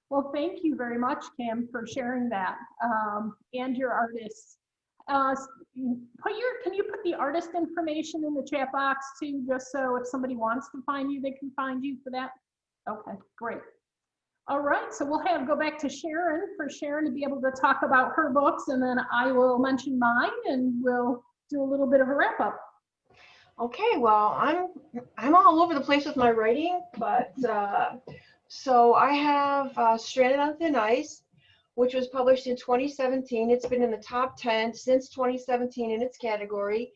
Well, thank you very much, Kim, for sharing that, and your artists. Can you put the artist information in the chat box too, just so if somebody wants to find you, they can find you for that? Okay, great. All right, so we'll go back to Sharon for Sharon to be able to talk about her books, and then I will mention mine, and we'll do a little bit of a wrap up. Okay, well, I'm all over the place with my writing, but so I have Stranded on Thin Ice, which was published in 2017. It's been in the top 10 since 2017 in its category.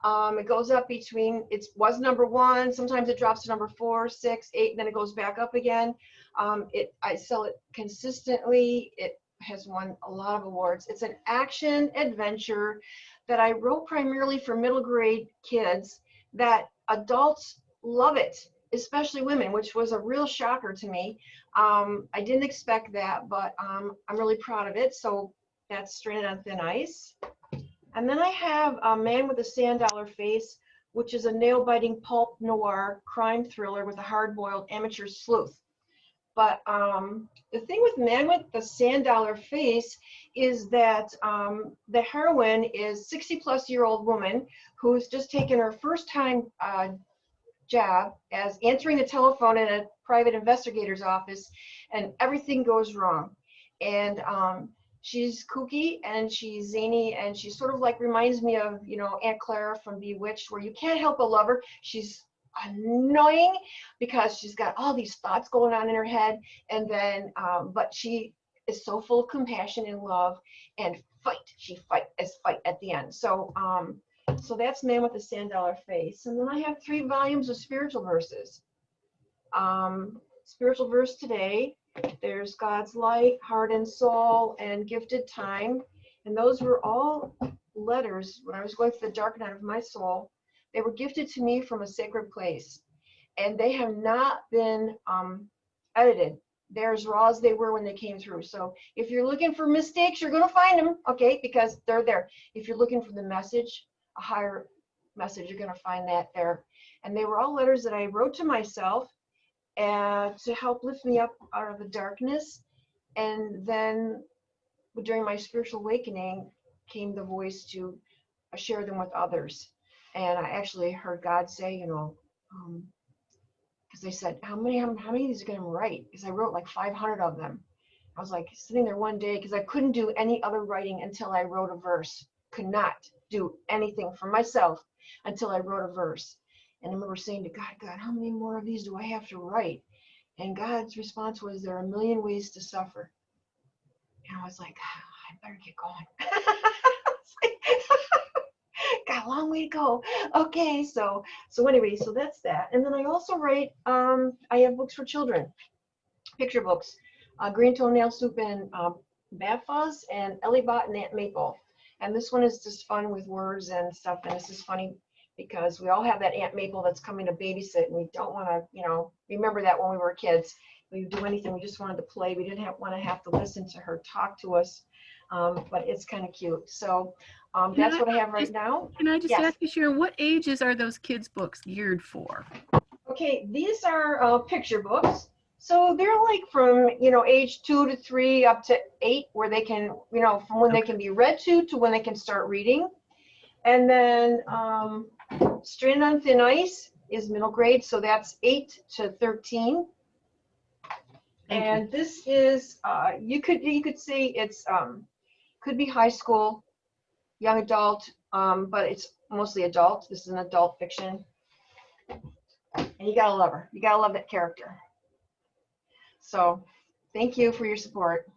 It goes up between, it was number 1, sometimes it drops to number 4, 6, 8, and then it goes back up again. I sell it consistently. It has won a lot of awards. It's an action adventure that I wrote primarily for middle grade kids that adults love it, especially women, which was a real shocker to me. I didn't expect that, but I'm really proud of it. So that's Stranded on Thin Ice. And then I have A Man with a Sand Dollar Face, which is a nail-biting pulp noir crime thriller with a hard-boiled amateur sleuth. But the thing with Man with the Sand Dollar Face is that the heroine is 60-plus-year-old woman who's just taken her first-time job as answering the telephone in a private investigator's office, and everything goes wrong. And she's kooky and she's zany, and she sort of like reminds me of, you know, Aunt Clara from Bewitched, where you can't help but love her. She's annoying because she's got all these thoughts going on in her head, and then but she is so full of compassion and love, and she fight at the end. So so that's Man with the Sand Dollar Face. And then I have 3 volumes of spiritual verses. Spiritual verse today, there's God's Light, Heart and Soul, and Gifted Time. And those were all letters when I was going through the dark night of my soul. They were gifted to me from a sacred place, and they have not been edited. They're as raw as they were when they came through. So if you're looking for mistakes, you're going to find them, okay, because they're there. If you're looking for the message, a higher message, you're going to find that there. And they were all letters that I wrote to myself and to help lift me up out of the darkness. And then during my spiritual awakening came the voice to share them with others. And I actually heard God say, you know, because they said, how many of these are going to write? Because I wrote like 500 of them. I was like sitting there one day because I couldn't do any other writing until I wrote a verse. Could not do anything for myself until I wrote a verse. And I remember saying to God, how many more of these do I have to write? And God's response was, there are a million ways to suffer. And I was like, I better get going. Got a long way to go. Okay, so anyway, so that's that. And then I also write, I have books for children, picture books, Green Toenail Soup and Bad Fuzz, and Ellie Bot and Aunt Maple. And this one is just fun with words and stuff. And this is funny because we all have that Aunt Maple that's coming to babysit, and we don't want to, you know, remember that when we were kids. We do anything, we just wanted to play. We didn't want to have to listen to her talk to us, but it's kind of cute. So that's what I have right now. Can I just Yes. ask you, Sharon, what ages are those kids' books geared for? Okay, these are picture books. So they're like from, you know, age 2 to 3 up to 8, where they can, you know, from when they can be read to when they can start reading. And then Stranded on Thin Ice is middle grade, so that's 8 to 13. And this is, you could say it's, could be high school, young adult, but it's mostly adult. This is an adult fiction. And you gotta love her. You gotta love that character. So thank you for your support.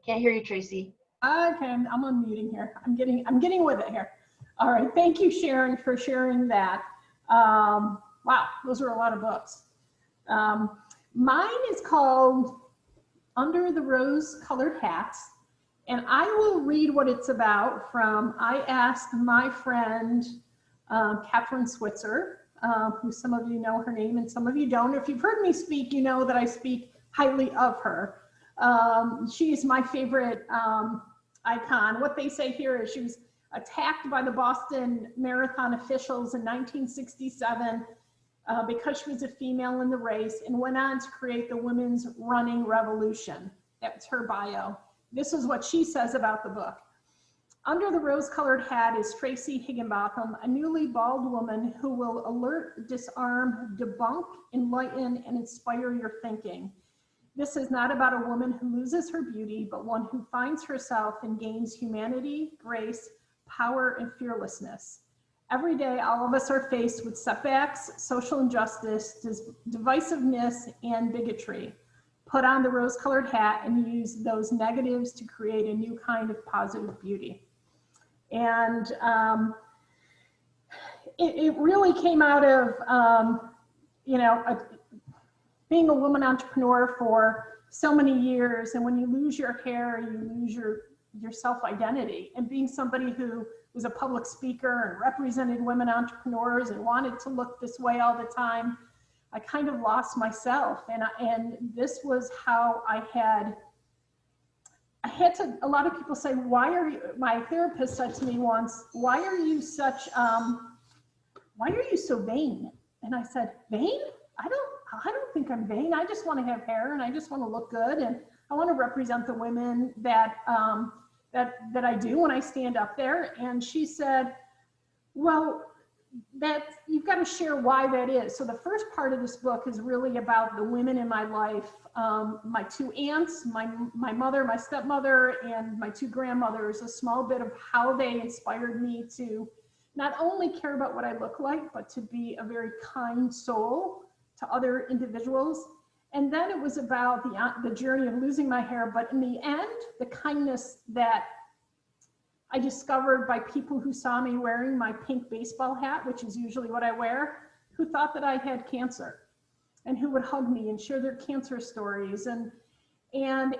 Can't hear you, Tracy. Okay, I'm unmuting here. I'm getting with it here. All right, thank you, Sharon, for sharing that. Wow, those are a lot of books. Mine is called Under the Rose-Colored Hats, and I will read what it's about from, I asked my friend, Catherine Switzer, who some of you know her name and some of you don't. If you've heard me speak, you know that I speak highly of her. She is my favorite icon. What they say here is she was attacked by the Boston Marathon officials in 1967 because she was a female in the race, and went on to create the women's running revolution. That's her bio. This is what she says about the book. Under the rose-colored hat is Tracy Higginbotham, a newly bald woman who will alert, disarm, debunk, enlighten, and inspire your thinking. This is not about a woman who loses her beauty, but one who finds herself and gains humanity, grace, power, and fearlessness. Every day, all of us are faced with setbacks, social injustice, divisiveness, and bigotry. Put on the rose-colored hat and use those negatives to create a new kind of positive beauty. And it really came out of, being a woman entrepreneur for so many years. And when you lose your hair, you lose your self-identity. And being somebody who was a public speaker and represented women entrepreneurs and wanted to look this way all the time, I kind of lost myself. And this was how I had to, a lot of people say, why are you, my therapist said to me once, why are you so vain? And I said, vain? I don't think I'm vain. I just want to have hair and I just want to look good. And I want to represent the women that I do when I stand up there. And she said, well, that you've got to share why that is. So the first part of this book is really about the women in my life, my two aunts, my mother, my stepmother, and my two grandmothers, a small bit of how they inspired me to not only care about what I look like, but to be a very kind soul to other individuals. And then it was about the journey of losing my hair, but in the end, the kindness that I discovered by people who saw me wearing my pink baseball hat, which is usually what I wear, who thought that I had cancer and who would hug me and share their cancer stories. And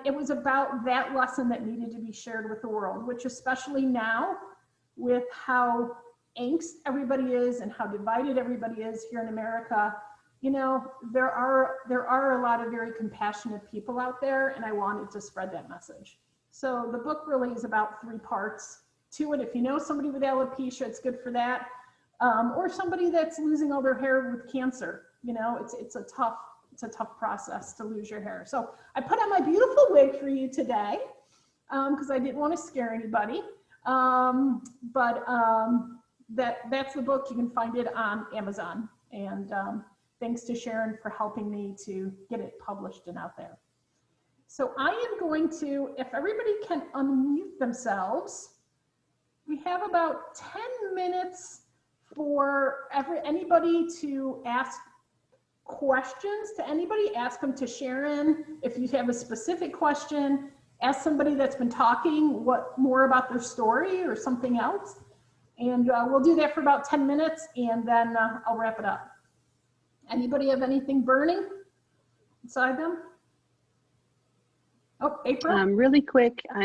it was about that lesson that needed to be shared with the world, which especially now with how angst everybody is and how divided everybody is here in America, there are a lot of very compassionate people out there, and I wanted to spread that message. So the book really is about 3 parts to it. If you know somebody with alopecia, it's good for that. Or somebody that's losing all their hair with cancer. It's a tough process to lose your hair. So I put on my beautiful wig for you today because I didn't want to scare anybody. That's the book. You can find it on Amazon. And thanks to Sharon for helping me to get it published and out there. So I am going to, if everybody can unmute themselves, we have about 10 minutes for anybody to ask questions to anybody. Ask them to Sharon. If you have a specific question, ask somebody that's been talking more about their story or something else. And we'll do that for about 10 minutes and then I'll wrap it up. Anybody have anything burning inside them? Oh, April? Really quick. I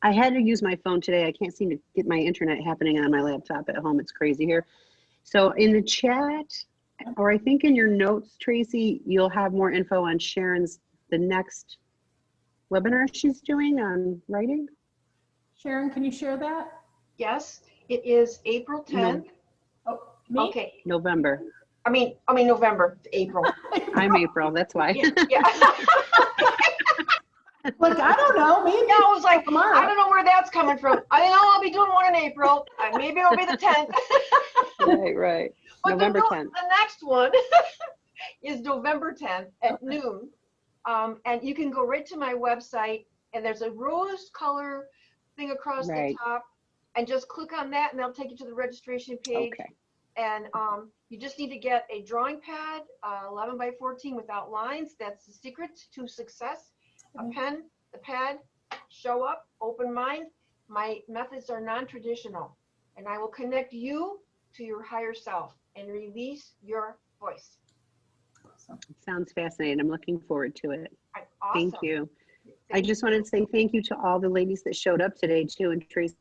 had to use my phone today. I can't seem to get my internet happening on my laptop at home. It's crazy here. So in the chat, or I think in your notes, Tracy, you'll have more info on the next webinar she's doing on writing. Sharon, can you share that? Yes, it is April 10th. Oh, me? Okay. November. I mean November, April. I'm April, that's why. Yeah. Look, I don't know. Maybe Yeah, I was like, tomorrow. I don't know where that's coming from. I know I'll be doing one in April. Maybe it'll be the 10th. Right. But November 10th. The next one is November 10th at noon. And you can go right to my website and there's a rose color thing across the top and just click on that and they'll take you to the registration page. Okay. And you just need to get a drawing pad, 11 by 14 without lines. That's the secret to success. A pen, the pad, show up, open mind. My methods are non-traditional and I will connect you to your higher self and release your voice. Sounds fascinating. I'm looking forward to it. Awesome. Thank you. I just wanted to say thank you to all the ladies that showed up today too, and Tracy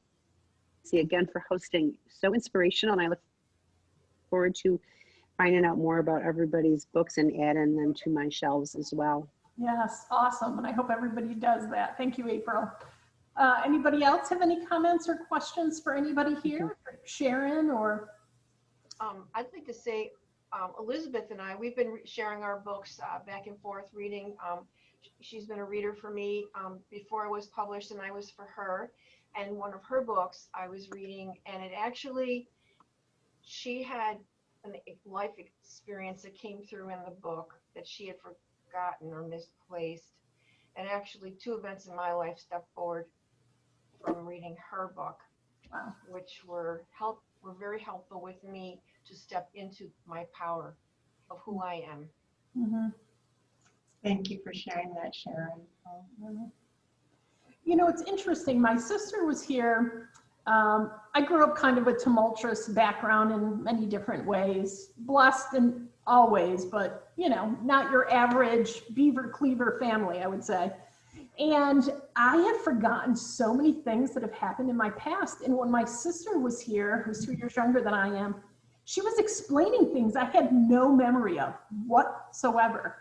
again for hosting. So inspirational, and I look forward to finding out more about everybody's books and adding them to my shelves as well. Yes, awesome. And I hope everybody does that. Thank you, April. Anybody else have any comments or questions for anybody here? Sharon or? I'd like to say, Elizabeth and I, we've been sharing our books back and forth, reading. She's been a reader for me before it was published, and I was for her. And one of her books I was reading, and it actually, she had a life experience that came through in the book that she had forgotten or misplaced. And actually, two events in my life stepped forward from reading her book, Wow. which were very helpful with me to step into my power of who I am. Mm-hmm. Thank you for sharing that, Sharon. You know, it's interesting. My sister was here. I grew up kind of a tumultuous background in many different ways, blessed in all ways, but, you know, not your average beaver cleaver family, I would say. And I had forgotten so many things that have happened in my past. And when my sister was here, who's 2 years younger than I am, she was explaining things I had no memory of whatsoever.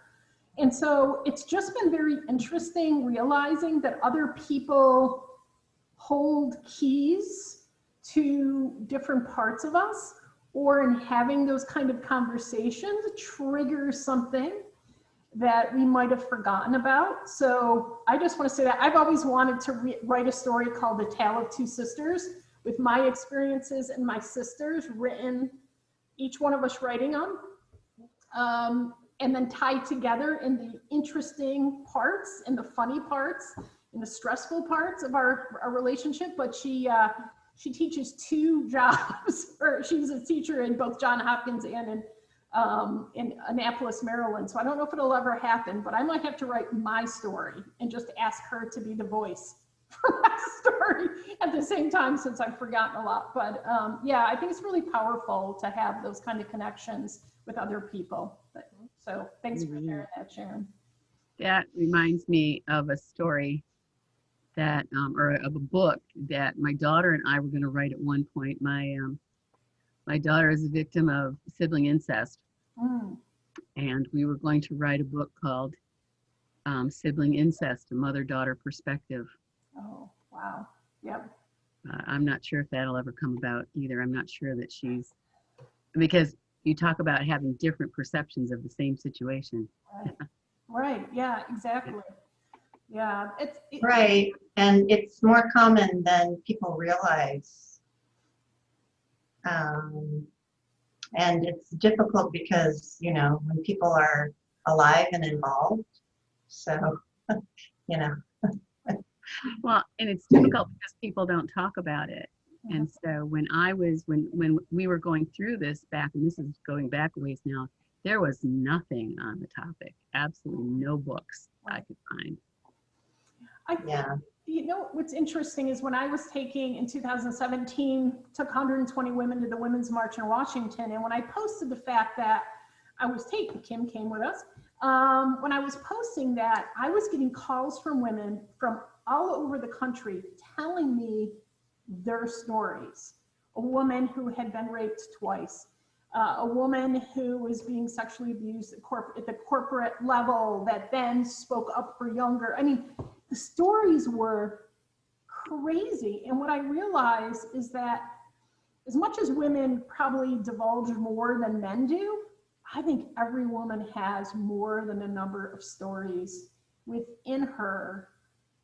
And so it's just been very interesting realizing that other people hold keys to different parts of us, or in having those kind of conversations triggers something that we might have forgotten about. So I just want to say that I've always wanted to write a story called The Tale of Two Sisters, with my experiences and my sisters written, each one of us writing on. And then tied together in the interesting parts and the funny parts and the stressful parts of our relationship. But she teaches two jobs, or she's a teacher in both Johns Hopkins and in Annapolis, Maryland. So I don't know if it'll ever happen, but I might have to write my story and just ask her to be the voice for my story at the same time, since I've forgotten a lot. But yeah, I think it's really powerful to have those kind of connections with other people. So thanks for sharing that, Sharon. That reminds me of a story that, or of a book that my daughter and I were going to write at one point. My daughter is a victim of sibling incest, and we were going to write a book called Sibling Incest, a Mother-Daughter Perspective. Oh, wow. Yep. I'm not sure if that'll ever come about either. I'm not sure that because you talk about having different perceptions of the same situation. Right. Yeah, exactly. Yeah. Right. And it's more common than people realize. And it's difficult because, you know, when people are alive and involved. So, you know. Well, and it's difficult because people don't talk about it. And so when we were going through this back, and this is going back a ways now, there was nothing on the topic, absolutely no books I could find. I think, you know, what's interesting is when I was taking, in 2017, took 120 women to the Women's March in Washington. And when I posted the fact that I was taking, Kim came with us, when I was posting that, I was getting calls from women from all over the country telling me their stories. A woman who had been raped twice, a woman who was being sexually abused at the corporate level that then spoke up for younger. I mean, the stories were crazy. And what I realized is that as much as women probably divulge more than men do, I think every woman has more than a number of stories within her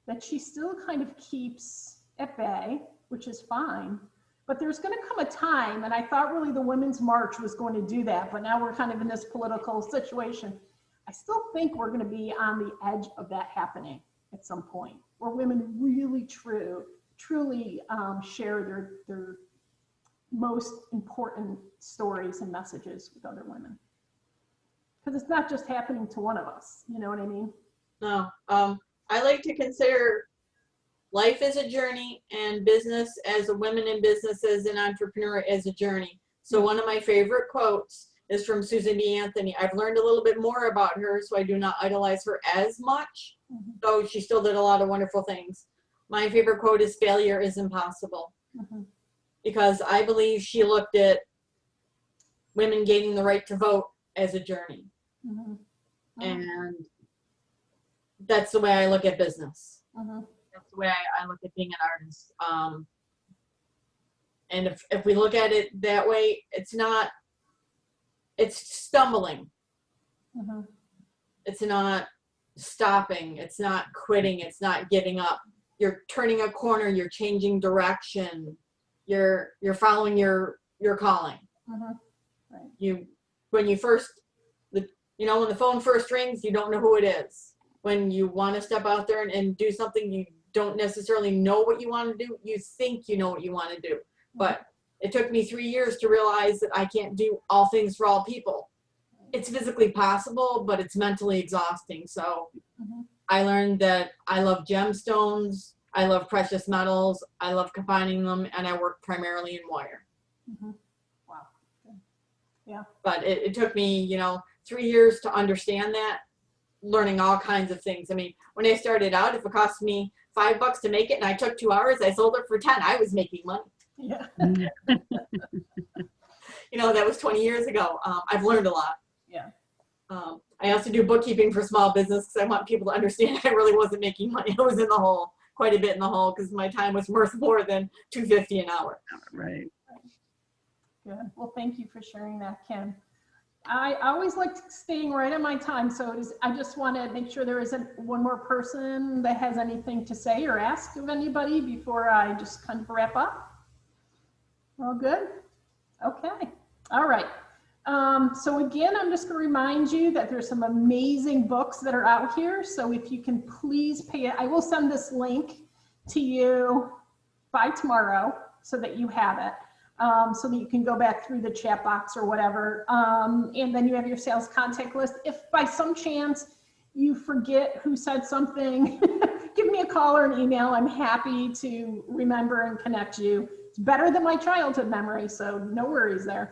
that she still kind of keeps at bay, which is fine. But there's going to come a time, and I thought really the Women's March was going to do that, but now we're kind of in this political situation. I still think we're going to be on the edge of that happening at some point, where women really truly share their most important stories and messages with other women. Because it's not just happening to one of us, you know what I mean? No, I like to consider life as a journey and business as a women in business as an entrepreneur as a journey. So one of my favorite quotes is from Susan B. Anthony. I've learned a little bit more about her, so I do not idolize her as much, though she still did a lot of wonderful things. My favorite quote is failure is impossible. Because I believe she looked at women gaining the right to vote as a journey. And that's the way I look at business. That's the way I look at being an artist. And if we look at it that way, it's stumbling. It's not stopping. It's not quitting. It's not giving up. You're turning a corner. You're changing direction. You're following your calling. Mhm. Right. When the phone first rings, you don't know who it is. When you want to step out there and do something, you don't necessarily know what you want to do. You think you know what you want to do. But it took me 3 years to realize that I can't do all things for all people. It's physically possible, but it's mentally exhausting. So I learned that I love gemstones. I love precious metals. I love combining them, and I work primarily in wire. Wow. Yeah. But it took me, 3 years to understand that, learning all kinds of things. I mean, when I started out, if it cost me $5 to make it and I took 2 hours, I sold it for 10. I was making money. Yeah. That was 20 years ago. I've learned a lot. Yeah. I also do bookkeeping for small business because I want people to understand I really wasn't making money. I was in the hole, quite a bit in the hole, because my time was worth more than $2.50 an hour. Right. Good. Well, thank you for sharing that, Kim. I always like staying right on my time, so I just want to make sure there isn't one more person that has anything to say or ask of anybody before I just kind of wrap up. All good? Okay. All right. So again, I'm just going to remind you that there's some amazing books that are out here. So if you can please pay it, I will send this link to you by tomorrow so that you have it. So that you can go back through the chat box or whatever. And then you have your sales contact list. If by some chance you forget who said something, give me a call or an email. I'm happy to remember and connect you. It's better than my childhood memory, so no worries there.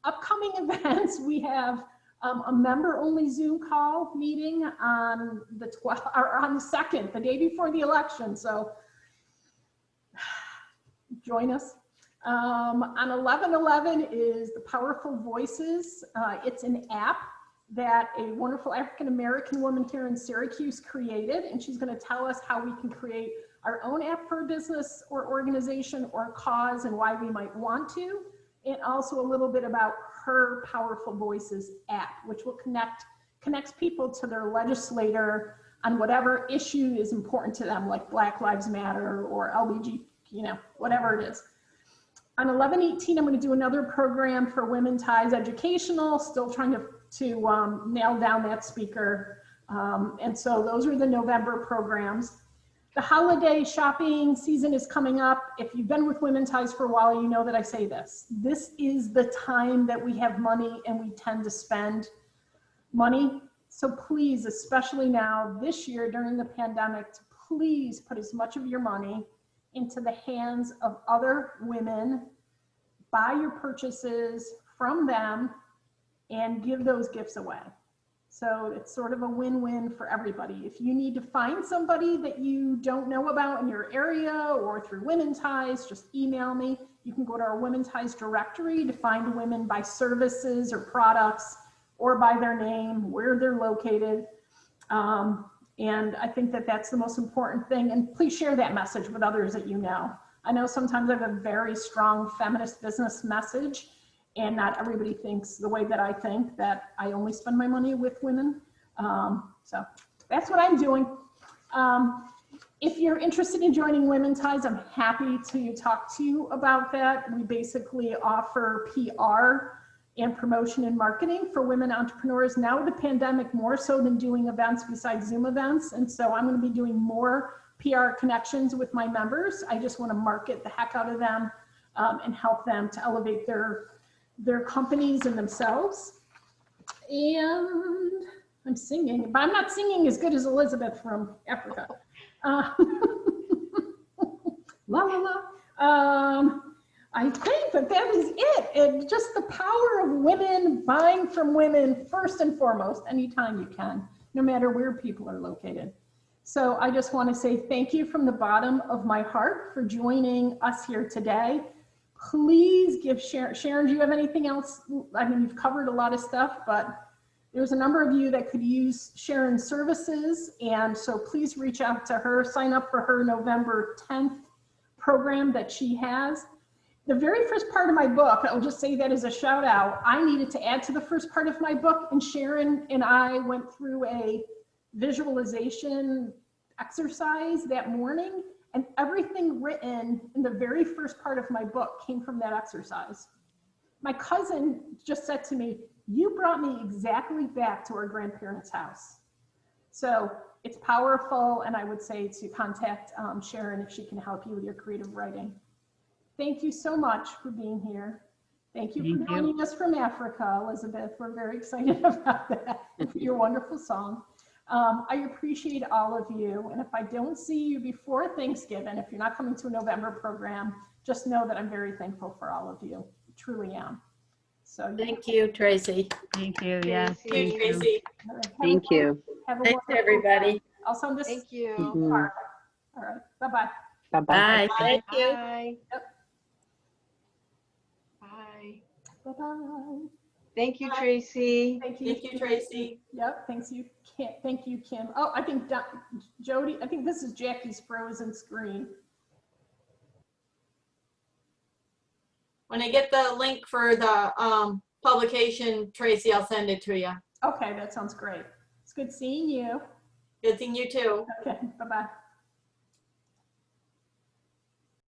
Upcoming events, we have a member-only Zoom call meeting on the 12th, or on the 2nd, the day before the election. So join us. On 11/11 is the Powerful Voices. It's an app that a wonderful African-American woman here in Syracuse created, and she's going to tell us how we can create our own app for a business or organization or cause and why we might want to, and also a little bit about her Powerful Voices app, which will connects people to their legislator on whatever issue is important to them, like Black Lives Matter or LBG, whatever it is. On 11/18, I'm going to do another program for Women Ties Educational, still trying to nail down that speaker. And so those are the November programs. The holiday shopping season is coming up. If you've been with Women Ties for a while, you know that I say this. This is the time that we have money and we tend to spend money. So please, especially now, this year during the pandemic, please put as much of your money into the hands of other women, buy your purchases from them, and give those gifts away. So it's sort of a win-win for everybody. If you need to find somebody that you don't know about in your area or through Women Ties, just email me. You can go to our Women Ties directory to find women by services or products or by their name, where they're located. And I think that that's the most important thing. And please share that message with others that you know. I know sometimes I have a very strong feminist business message, and not everybody thinks the way that I think, that I only spend my money with women. So that's what I'm doing. If you're interested in joining Women Ties, I'm happy to talk to you about that. We basically offer PR and promotion and marketing for women entrepreneurs. Now with the pandemic, more so than doing events besides Zoom events. And so I'm going to be doing more PR connections with my members. I just want to market the heck out of them and help them to elevate their companies and themselves. And I'm singing, but I'm not singing as good as Elizabeth from Africa. La la la. I think that is it. And just the power of women, buying from women first and foremost, anytime you can, no matter where people are located. So I just want to say thank you from the bottom of my heart for joining us here today. Please give Sharon, do you have anything else? I mean, you've covered a lot of stuff, but there's a number of you that could use Sharon's services. And so please reach out to her, sign up for her November 10th program that she has. The very first part of my book, I'll just say that as a shout out, I needed to add to the first part of my book, and Sharon and I went through a visualization exercise that morning, and everything written in the very first part of my book came from that exercise. My cousin just said to me, "You brought me exactly back to our grandparents' house." So it's powerful, and I would say to contact Sharon if she can help you with your creative writing. Thank you so much for being here. Thank you for joining us from Africa, Elizabeth. We're very excited about that, and for your wonderful song. I appreciate all of you, and if I don't see you before Thanksgiving, if you're not coming to a November program, just know that I'm very thankful for all of you. I truly am. So Thank you, Tracy. Thank you. Yes. Tracy. Thank you, Tracy. Thank you. Have a Thanks, wonderful everybody. day. I'll send this. Thank you. Mhm. All right. Bye-bye. Bye-bye. Bye. Thank you. Bye. Yep. Bye. Bye-bye. Thank you, Bye. Tracy. Thank you. Thank you, Tracy. Yep, thanks you, Kim. Thank you, Kim. Oh, I think Jody, I think this is Jackie's frozen screen. When I get the link for the publication, Tracy, I'll send it to you. Okay, that sounds great. It's good seeing you. Good seeing you too. Okay, bye-bye.